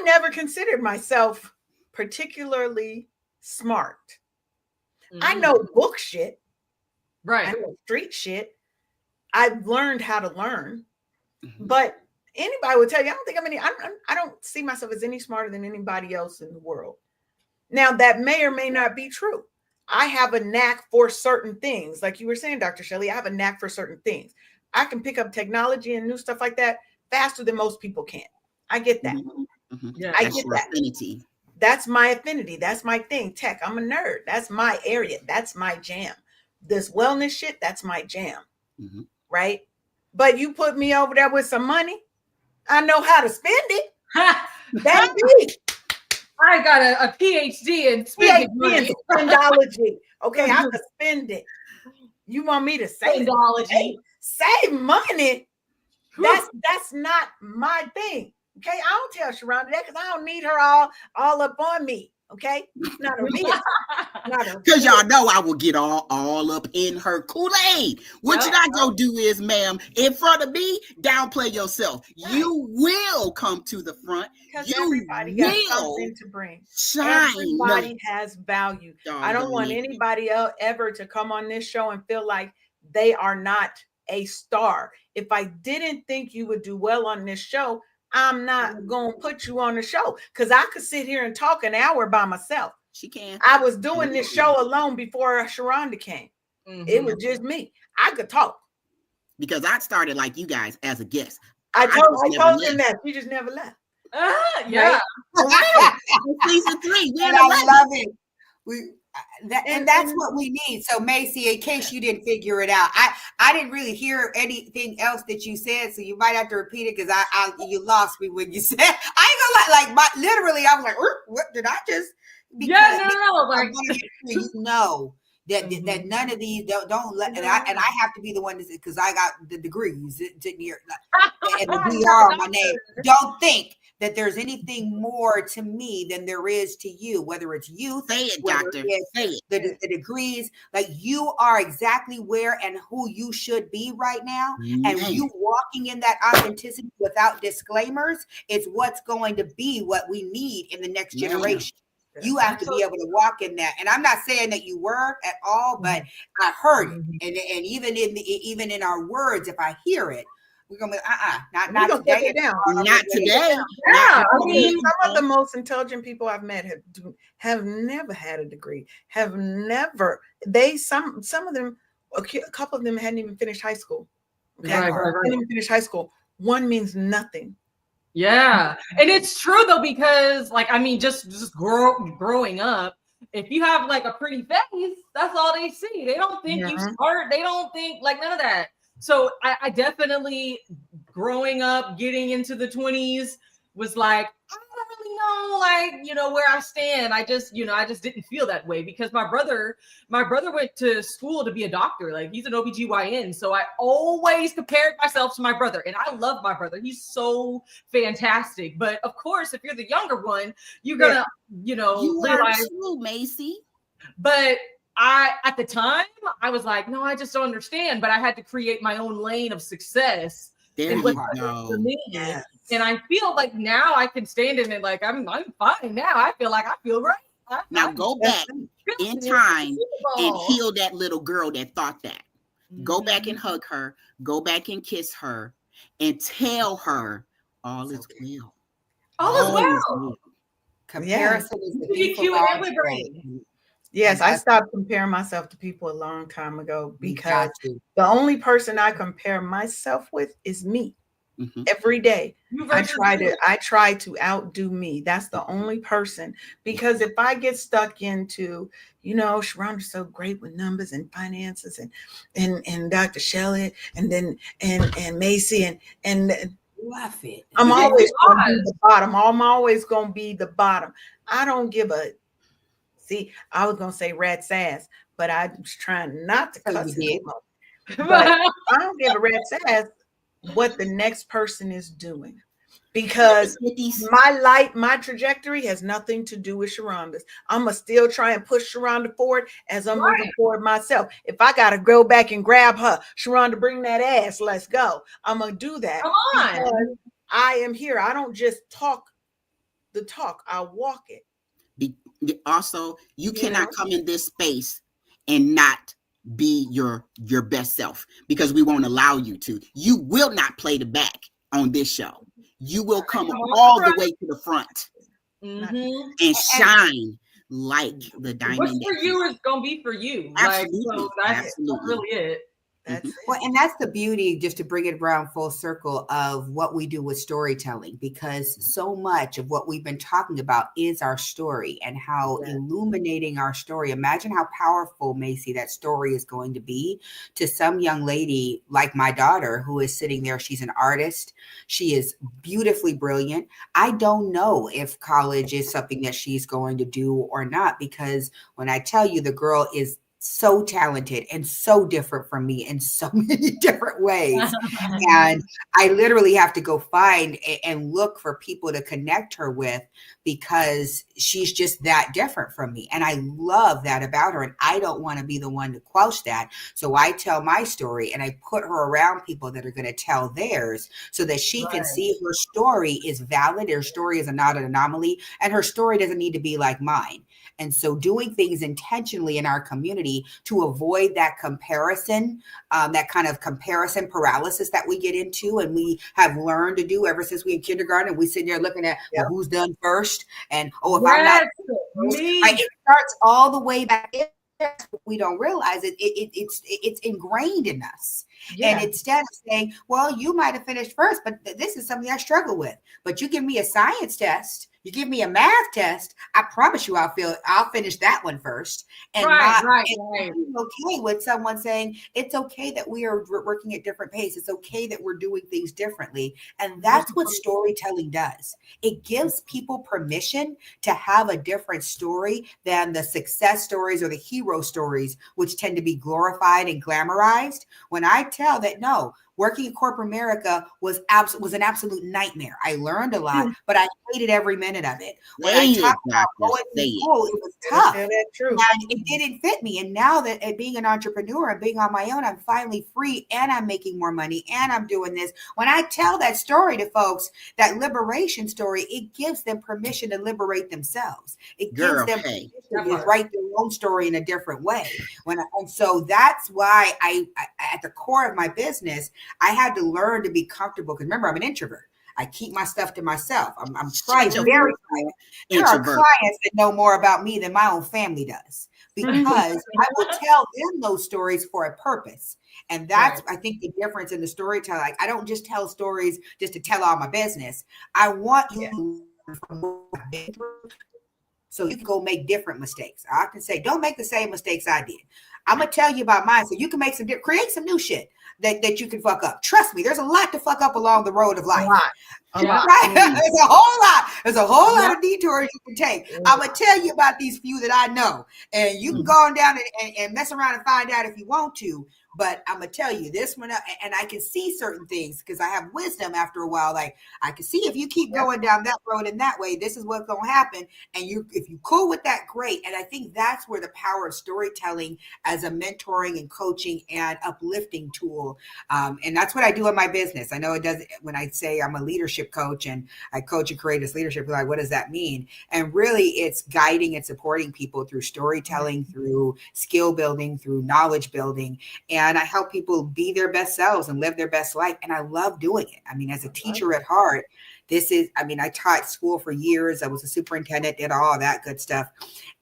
never considered myself particularly smart. I know book shit. Right. I know street shit. I've learned how to learn. But anybody would tell you, I don't see myself as any smarter than anybody else in the world. Now, that may or may not be true. I have a knack for certain things. Like you were saying, Dr. Shelley, I have a knack for certain things. I can pick up technology and new stuff like that faster than most people can. I get that. I get that. Affinity. That's my affinity. That's my thing. Tech. I'm a nerd. That's my area. That's my jam. This wellness shit, that's my jam. Right? But you put me over there with some money, I know how to spend it. That's me. I got a PhD in spending money. Spendology. Okay, I can spend it. You want me to save spendology? Save money? That's not my thing. Okay, I don't tell Sharonda that because I don't need her all up on me. Okay, not on me. Because y'all know I will get all up in her Kool-Aid. What you're not gonna do is, ma'am, in front of me, downplay yourself. Right. You will come to the front. Because everybody got something to bring. Shine. Everybody has value. I don't want anybody else ever to come on this show and feel like they are not a star. If I didn't think you would do well on this show, I'm not going to put you on the show because I could sit here and talk an hour by myself. She can. I was doing this show alone before Sharonda came. It was just me. I could talk. Because I started like you guys as a guest. I told them that. You just never left. Yeah. Right? Season 3. And I love it. And that's what we need. So Maci, in case you didn't figure it out, I didn't really hear anything else that you said, so you might have to repeat it because you lost me when you said. I ain't gonna lie, literally, I was like, what did I just? Because no, like you know that none of these don't let, and I have to be the one to say, because I got the degrees sitting here and the DR on my name. Don't think that there's anything more to me than there is to you, whether it's youth, say it, doctor, say it. The degrees, like you are exactly where and who you should be right now. And you walking in that authenticity without disclaimers is what's going to be what we need in the next generation. You have to be able to walk in that. And I'm not saying that you were at all, but I heard it. And even in our words, if I hear it, we're gonna be not today. Not today. Yeah, I mean, some of the most intelligent people I've met have never had a degree. Have never. Some of them, a couple of them hadn't even finished high school. Okay, hadn't even finished high school. One means nothing. Yeah, and it's true though, because like I mean, just growing up, if you have like a pretty face, that's all they see. They don't think you smart. They don't think like none of that. So I definitely, growing up, getting into the 20s, was like, I don't really know, like, you know, where I stand. I just didn't feel that way because my brother went to school to be a doctor. Like, he's an OBGYN. So I always compared myself to my brother. And I love my brother. He's so fantastic. But of course, if you're the younger one, you're going to, you realize. True, Maci. But at the time, I was like, no, I just don't understand. But I had to create my own lane of success. There you go. For me. Yes. And I feel like now I can stand in it. Like I'm fine now. I feel like I feel right. Now go back in time and heal that little girl that thought that. Go back and hug her. Go back and kiss her and tell her all is well. All is well. Comparison is the thief of all joy. Yes, I stopped comparing myself to people a long time ago because the only person I compare myself with is me. Every day. I try to outdo me. That's the only person, because if I get stuck into, Sharonda's so great with numbers and finances and Dr. Shelley and Maci and love it. I'm always going to be the bottom. I'm always going to be the bottom. I don't give a See, I was gonna say rat's ass, but I was trying not to cuss it. But I don't give a rat's ass what the next person is doing, because my trajectory has nothing to do with Sharonda's. I'm gonna still try and push Sharonda forward as I'm moving forward myself. If I gotta go back and grab her, Sharonda, bring that ass, let's go. I'm gonna do that. Come on. Because I am here. I don't just talk the talk, I walk it. Also, you cannot come in this space and not be your best self, because we won't allow you to. You will not play the back on this show. You will come all the way to the front and shine like the diamond. What's for you is gonna be for you. Absolutely. Like, so that's really it. And that's the beauty, just to bring it around full circle, of what we do with storytelling, because so much of what we've been talking about is our story and how illuminating our story. Imagine how powerful, Maci, that story is going to be to some young lady like my daughter who is sitting there. She's an artist. She is beautifully brilliant. I don't know if college is something that she's going to do or not, because when I tell you, the girl is so talented and so different from me in so many different ways. And I literally have to go find and look for people to connect her with, because she's just that different from me. And I love that about her. And I don't want to be the one to quench that. So I tell my story and I put her around people that are going to tell theirs, so that she can see her story is valid. Her story is not an anomaly, and her story doesn't need to be like mine. And so doing things intentionally in our community to avoid that comparison, that kind of comparison paralysis that we get into and we have learned to do ever since we in kindergarten, and we sit there looking at who's done first, and if I'm not, it starts all the way back in. that's what we don't realize. It's ingrained in us. Yeah. And instead of saying, well, you might have finished first, but this is something I struggle with. But you give me a science test, you give me a math test, I promise you I'll finish that one first. And Right. being okay with someone saying it's okay that we are working at different pace. It's okay that we're doing things differently. And that's what storytelling does. It gives people permission to have a different story than the success stories or the hero stories, which tend to be glorified and glamorized. When I tell that, no, working in corporate America was an absolute nightmare. I learned a lot, but I hated every minute of it. When I talked about going to school, it was tough. And it didn't fit me. And now that being an entrepreneur and being on my own, I'm finally free and I'm making more money and I'm doing this. When I tell that story to folks, that liberation story, it gives them permission to liberate themselves. It gives them permission to write their own story in a different way. And so that's why I at the core of my business, I had to learn to be comfortable. Because remember, I'm an introvert. I keep my stuff to myself. I'm private, very private. There are clients that know more about me than my own family does, because I will tell them those stories for a purpose. And that's, I think, the difference in the storytelling. Like, I don't just tell stories just to tell all my business. I want you to learn from what I've been through, so you can go make different mistakes. I often say, don't make the same mistakes I did. I'm going to tell you about mine so you can make create some new shit that you can fuck up. Trust me, there's a lot to fuck up along the road of life. A lot. Right? There's a whole lot. There's a whole lot of detours you can take. I'm going to tell you about these few that I know. And you can go on down and mess around and find out if you want to. But I'm going to tell you this one, and I can see certain things because I have wisdom after a while. Like, I can see if you keep going down that road in that way, this is what's going to happen. And if you cool with that, great. And I think that's where the power of storytelling as a mentoring and coaching and uplifting tool. And that's what I do in my business. I know it does when I say I'm a leadership coach and I coach and create this leadership. Like, what does that mean? And really, it's guiding and supporting people through storytelling, through skill building, through knowledge building. And I help people be their best selves and live their best life. And I love doing it. I mean, as a teacher at heart, I taught school for years. I was a superintendent, did all that good stuff.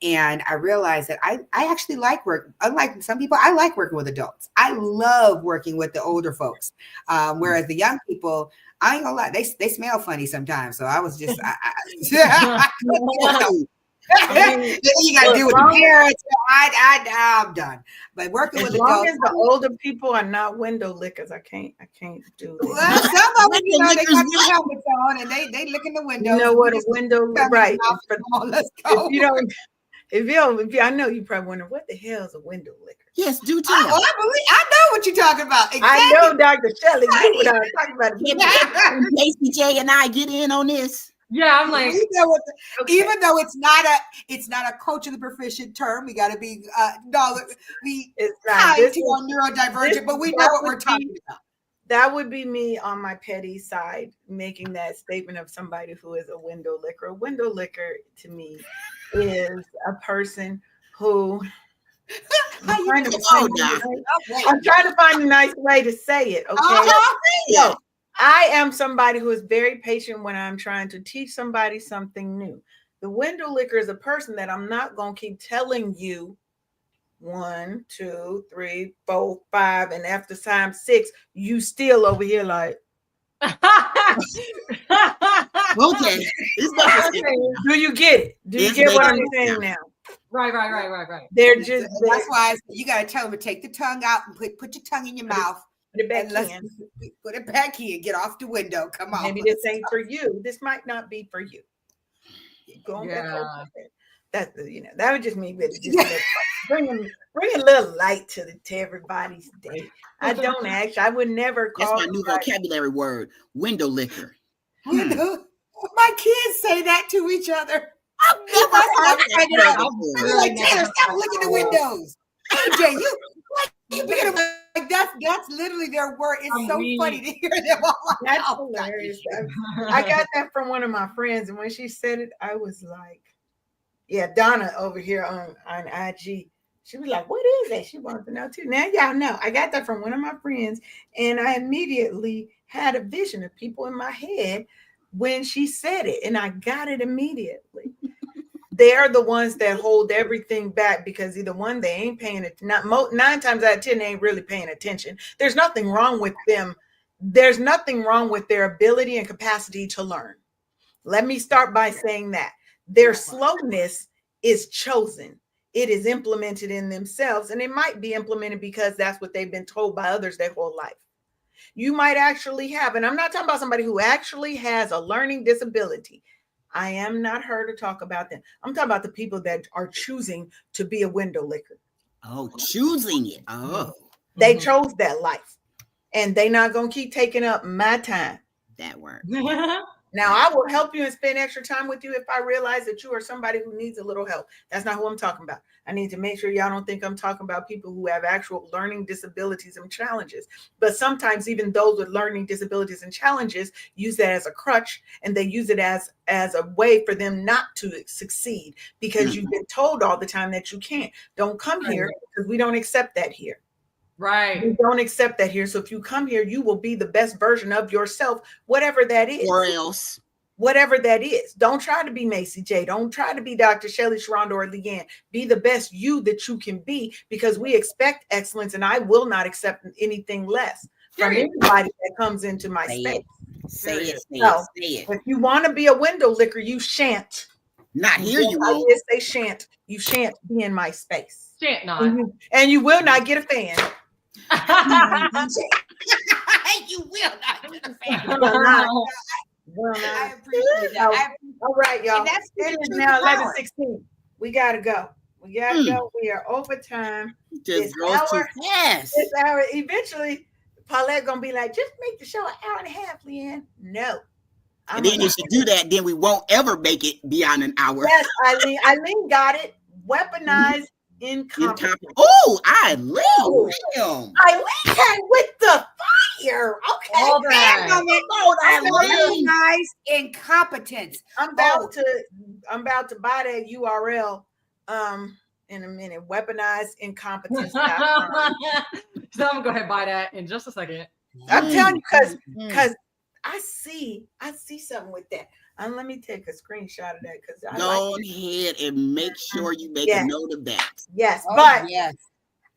And I realized that I actually like work. Unlike some people, I like working with adults. I love working with the older folks. Whereas the young people, I ain't gonna lie, they smell funny sometimes. So I was just, you got to deal with the parents. I'm done. But working with adults, as the older people are not window lickers, I can't do that. Well, some of them, they got their helmets on and they look in the window. You know what a window, right? Let's go. If I know you probably wonder what the hell is a window licker. Yes, do tell. I know what you're talking about. Exactly. I know Dr. Shelley knew what I was talking about. Maci J and I get in on this. Yeah, I'm like, even though it's not a culturally proficient term, we got to be kind to our neurodivergent, but we know what we're talking about. That would be me on my petty side, making that statement of somebody who is a window licker. A window licker to me is a person who I'm trying to find a nice way to say it. Okay. So I am somebody who is very patient when I'm trying to teach somebody something new. The window licker is a person that I'm not going to keep telling you 1, 2, 3, 4, 5, and after time 6, you still over here like. Okay. Do you get it? Do you get what I'm saying now? Right. They're just. That's why you got to tell them to take the tongue out and put your tongue in your mouth. Put it back in. Get off the window. Come on. Maybe this ain't for you. This might not be for you. Going back over that that would just mean bring a little light to everybody's day. I don't actually. I would never call. That's my new vocabulary word. Window licker. My kids say that to each other. I'm like, Taylor, stop looking at the windows. AJ, you being like that's literally their word. It's so funny to hear them all. That's hilarious. I got that from one of my friends, and when she said it, I was like, "Yeah, Donna over here on IG." She was like, "What is that?" She wanted to know too. Now y'all know. I got that from one of my friends, and I immediately had a vision of people in my head when she said it, and I got it immediately. they're the ones that hold everything back because either one, they ain't paying it. 9 times out of 10, they ain't really paying attention. There's nothing wrong with them. There's nothing wrong with their ability and capacity to learn. Let me start by saying that their slowness is chosen. It is implemented in themselves, and it might be implemented because that's what they've been told by others their whole life. You might actually have, and I'm not talking about somebody who actually has a learning disability. I am not her to talk about them. I'm talking about the people that are choosing to be a window licker. Oh, choosing it. Oh. They chose that life, and they not going to keep taking up my time. That word. Now, I will help you and spend extra time with you if I realize that you are somebody who needs a little help. That's not who I'm talking about. I need to make sure y'all don't think I'm talking about people who have actual learning disabilities and challenges. But sometimes even those with learning disabilities and challenges use that as a crutch, and they use it as a way for them not to succeed because you've been told all the time that you can't. Don't come here because we don't accept that here. Right. We don't accept that here. So if you come here, you will be the best version of yourself, whatever that is. Or else. Whatever that is. Don't try to be Maci J. Don't try to be Dr. Shelley, Sharonda, or Leanne. Be the best you that you can be, because we expect excellence, and I will not accept anything less from anybody that comes into my space. Say it. If you want to be a window licker, you shan't. Not here, you won't. I did say shan't. You shan't be in my space. Shan't not. And you will not get a fan. You will not get a fan. I appreciate that. All right, y'all. It is now 11:16. We gotta go. We are over time. Just goes too fast. This hour. Eventually, Paulette gonna be like, just make the show an hour and a half, Leanne. No. And then if you do that, then we won't ever make it beyond an hour. Yes, Eileen got it. Weaponized incompetence. Oh, Eileen. Eileen came with the fire. Okay. All right. Weaponized incompetence. I'm about to buy that URL in a minute. Weaponized incompetence. So I'm gonna go ahead and buy that in just a second. I'm telling you, because I see something with that. Let me take a screenshot of that because go ahead and make sure you make a note of that. Yes, yes.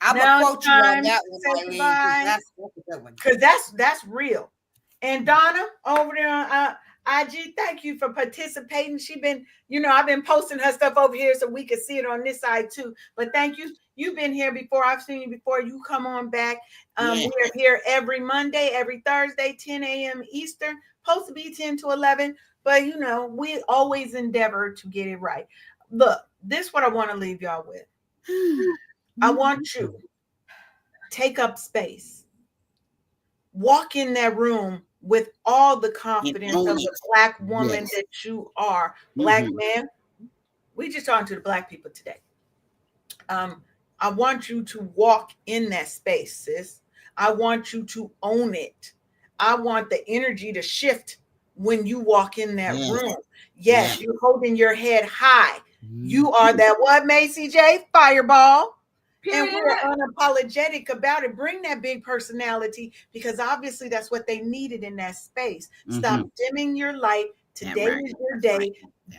I'm gonna quote you on that one, Eileen, that's a good one. Because that's real. And Donna over there on IG, thank you for participating. She been, I've been posting her stuff over here so we can see it on this side too. But thank you. You've been here before. I've seen you before. You come on back. We're here every Monday, every Thursday, 10 a.m. Eastern. Supposed to be 10 to 11. But, we always endeavor to get it right. Look, this is what I want to leave y'all with. I want you to take up space. Walk in that room with all the confidence of the Black woman that you are. Black man, we just talking to the Black people today. I want you to walk in that space, sis. I want you to own it. I want the energy to shift when you walk in that room. Yes, you're holding your head high. You are that what, Maci J? Fireball. And we're unapologetic about it. Bring that big personality, because obviously that's what they needed in that space. Stop dimming your light. Today is your day.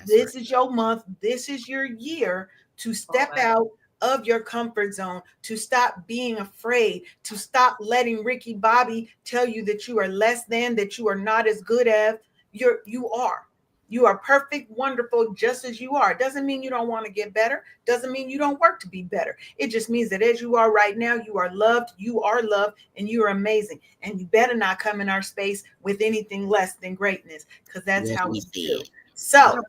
This is your month. This is your year to step out of your comfort zone, to stop being afraid, to stop letting Ricky Bobby tell you that you are less than, that you are not as good as you are. You are perfect, wonderful, just as you are. It doesn't mean you don't want to get better. Doesn't mean you don't work to be better. It just means that as you are right now, you are loved, and you are amazing. And you better not come in our space with anything less than greatness, because that's how we feel. So,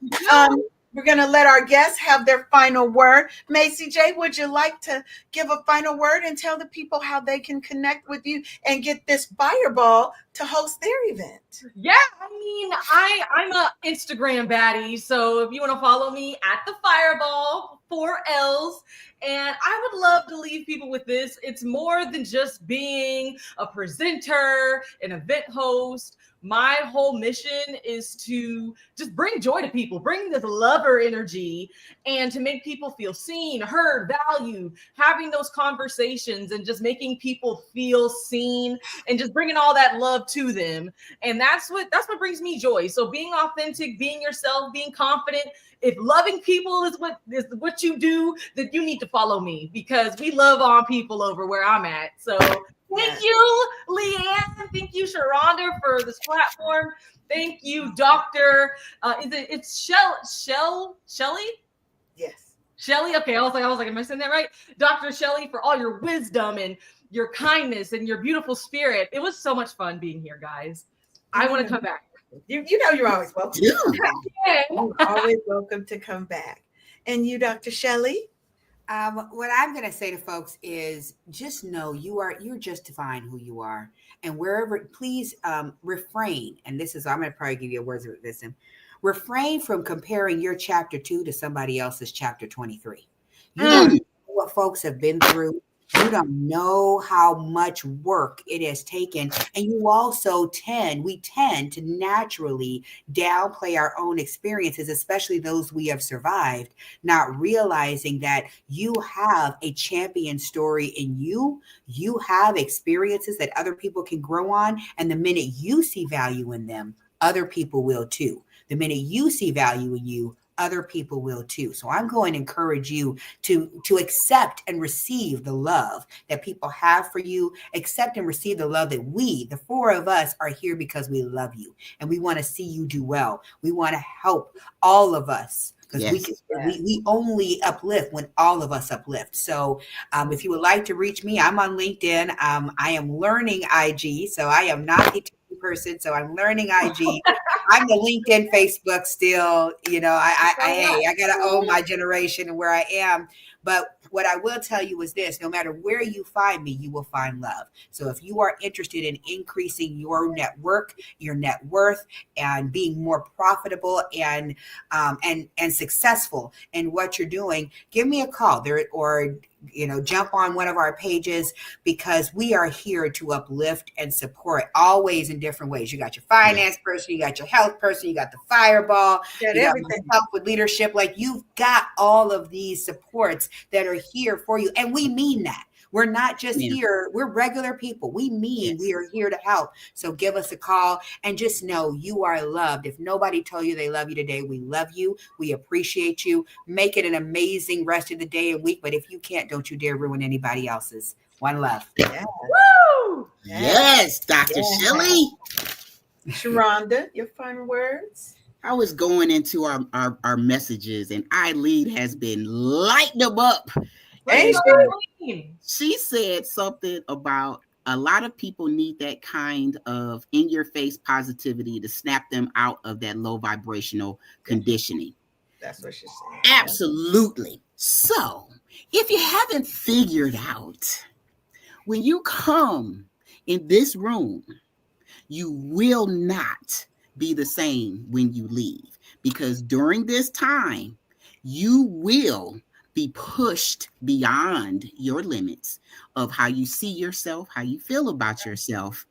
we're going to let our guests have their final word. Maci J, would you like to give a final word and tell the people how they can connect with you and get this fireball to host their event? Yeah, I'm a Instagram baddie. So if you want to follow me at the fireball 4 L's. And I would love to leave people with this. It's more than just being a presenter, an event host. My whole mission is to just bring joy to people, bring this lover energy, and to make people feel seen, heard, valued, having those conversations and just making people feel seen and just bringing all that love to them. And that's what brings me joy. So being authentic, being yourself, being confident. If loving people is what you do, then you need to follow me, because we love on people over where I'm at. So thank you, Leanne. Thank you, Sharonda, for this platform. Thank you, Dr. It's Shelley? Yes. Shelley. Okay, I was like, am I saying that right? Dr. Shelley, for all your wisdom and your kindness and your beautiful spirit. It was so much fun being here, guys. I want to come back. You know you're always welcome. You're always welcome to come back. And you, Dr. Shelley? What I'm going to say to folks is just know you're justifying who you are, and wherever, please refrain. And this is, I'm going to probably give you a words of wisdom. Refrain from comparing your chapter 2 to somebody else's chapter 23. You don't know what folks have been through. You don't know how much work it has taken. And you also we tend to naturally downplay our own experiences, especially those we have survived, not realizing that you have a champion story in you. You have experiences that other people can grow on. And the minute you see value in them, other people will too. The minute you see value in you, other people will too. So I'm going to encourage you to accept and receive the love that people have for you. Accept and receive the love that we, the 4 of us, are here because we love you and we want to see you do well. We want to help all of us, because we only uplift when all of us uplift. So if you would like to reach me, I'm on LinkedIn. I am learning IG, so I am not the person. So I'm learning IG. I'm the LinkedIn, Facebook still. You know, I gotta own my generation and where I am. But what I will tell you is this: no matter where you find me, you will find love. So if you are interested in increasing your network, your net worth, and being more profitable and successful in what you're doing, give me a call there, or jump on one of our pages, because we are here to uplift and support, always in different ways. You got your finance person, you got your health person, you got the fireball, you got myself with leadership. Like, you've got all of these supports that are here for you. And we mean that. We're not just here. We're regular people. We mean we are here to help. So give us a call and just know you are loved. If nobody told you they love you today, we love you. We appreciate you. Make it an amazing rest of the day and week. But if you can't, don't you dare ruin anybody else's. One love. Yeah. Woo! Yes, Dr. Shelley. Sharonda, your final words? I was going into our messages, and Eileen has been lighting them up. Hey, she said something about a lot of people need that kind of in-your-face positivity to snap them out of that low vibrational conditioning. That's what she said. Absolutely. So, if you haven't figured out, when you come in this room, you will not be the same when you leave, because during this time, you will be pushed beyond your limits of how you see yourself, how you feel about yourself.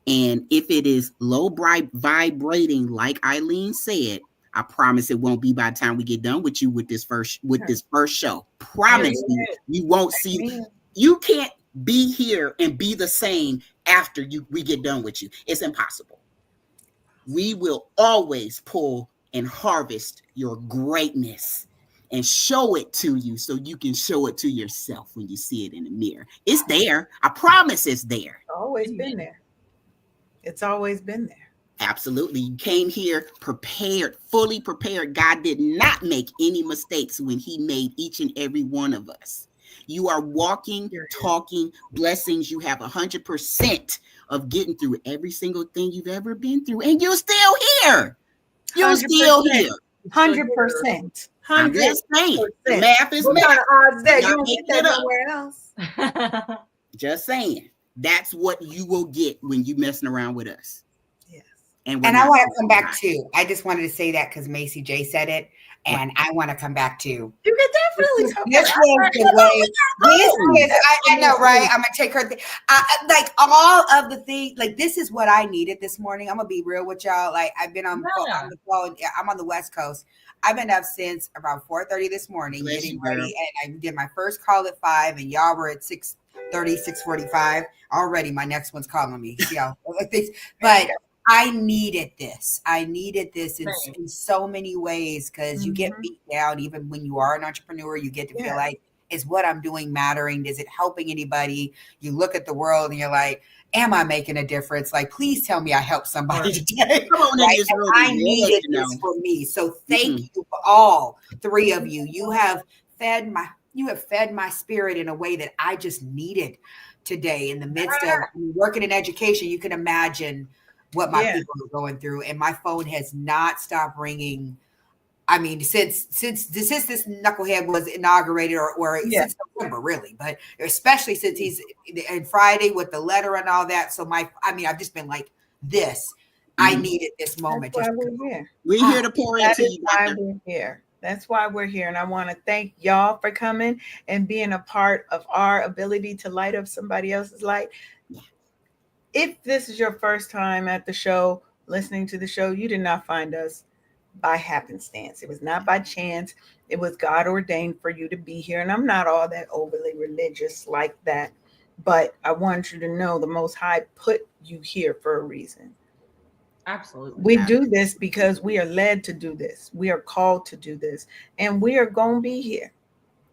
And if it is low vibrating, like Eileen said, I promise it won't be by the time we get done with you with this first show. Promise you won't see. You can't be here and be the same after we get done with you. It's impossible. We will always pull and harvest your greatness and show it to you so you can show it to yourself when you see it in the mirror. It's there. I promise it's there. It's always been there. It's always been there. Absolutely. You came here prepared, fully prepared. God did not make any mistakes when he made each and every one of us. You are walking, talking blessings. You have 100% of getting through every single thing you've ever been through. And you're still here. You're 100%. Still here. 100%. I'm just saying. Math is math. What kind of odds that? You don't get that nowhere else. Just saying. That's what you will get when you messing around with us. Yes. And I want to come back too. I just wanted to say that because Maci J said it, and I want to come back too. You can definitely talk This was the way. I know, right? I'm gonna take her. Like all of the things. Like this is what I needed this morning. I'm gonna be real with y'all. Like I've been on the phone. I'm on the West Coast. I've been up since around 4:30 this morning, getting ready, and I did my first call at 5, and y'all were at 6:30, 6:45 already. My next one's calling me. See how things, but. I needed this. I needed this in so many ways because you get beat down even when you are an entrepreneur. You get to feel like, is what I'm doing mattering? Is it helping anybody? You look at the world and you're like, am I making a difference? Like, please tell me I helped somebody today. Come on, right? I needed this for me. So thank you for all three of you. You have fed my spirit in a way that I just needed today in the midst of working in education. You can imagine what my people are going through, and my phone has not stopped ringing. I mean, since this knucklehead was inaugurated, or since November, really, but especially since he's and Friday with the letter and all that. So I've just been like this. I needed this moment. That's why we're here. We're here to pour into you. That's why we're here. That's why we're here, and I want to thank y'all for coming and being a part of our ability to light up somebody else's light. If this is your first time at the show, listening to the show, you did not find us by happenstance. It was not by chance. It was God ordained for you to be here. And I'm not all that overly religious like that, but I want you to know the Most High put you here for a reason. Absolutely. We do this because we are led to do this. We are called to do this. And we are going to be here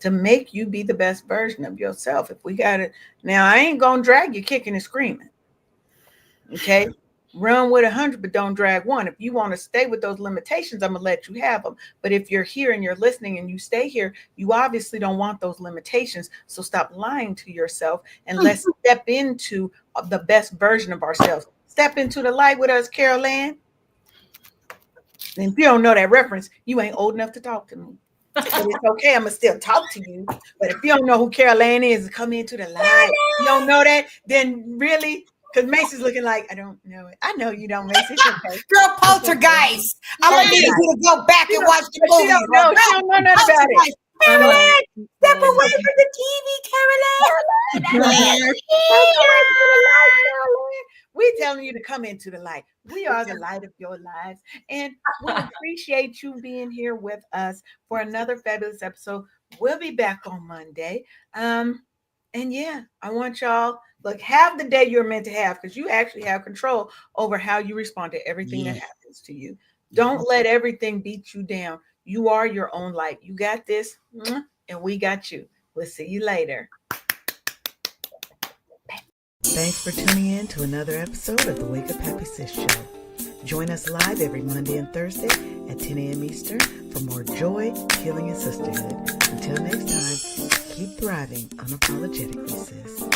to make you be the best version of yourself. If we got it. Now, I ain't going to drag you kicking and screaming. Okay, run with 100, but don't drag one. If you want to stay with those limitations, I'm gonna let you have them. But if you're here and you're listening and you stay here, you obviously don't want those limitations. So stop lying to yourself and let's step into the best version of ourselves. Step into the light with us, Carol Ann. And if you don't know that reference, you ain't old enough to talk to me. But it's okay, I'm gonna still talk to you. But if you don't know who Carol Ann is, come into the light. You don't know that, then really. Because Macy's looking like, I don't know it. I know you don't, Macy. Okay. Girl, Poltergeist. I want you to go back and watch the movie. She don't know nothing about it. Carolyn, step away from the TV, Carolyn. We're telling you to come into the light. We are the light of your lives. And we appreciate you being here with us for another fabulous episode. We'll be back on Monday. And yeah, I want y'all, look, have the day you're meant to have, because you actually have control over how you respond to everything that happens to you. Don't let everything beat you down. You are your own light. You got this, and we got you. We'll see you later. Thanks for tuning in to another episode of the Wake Up Happy Sis Show. Join us live every Monday and Thursday at 10 a.m. Eastern for more joy, healing, and sisterhood. Until next time, keep thriving unapologetically, sis.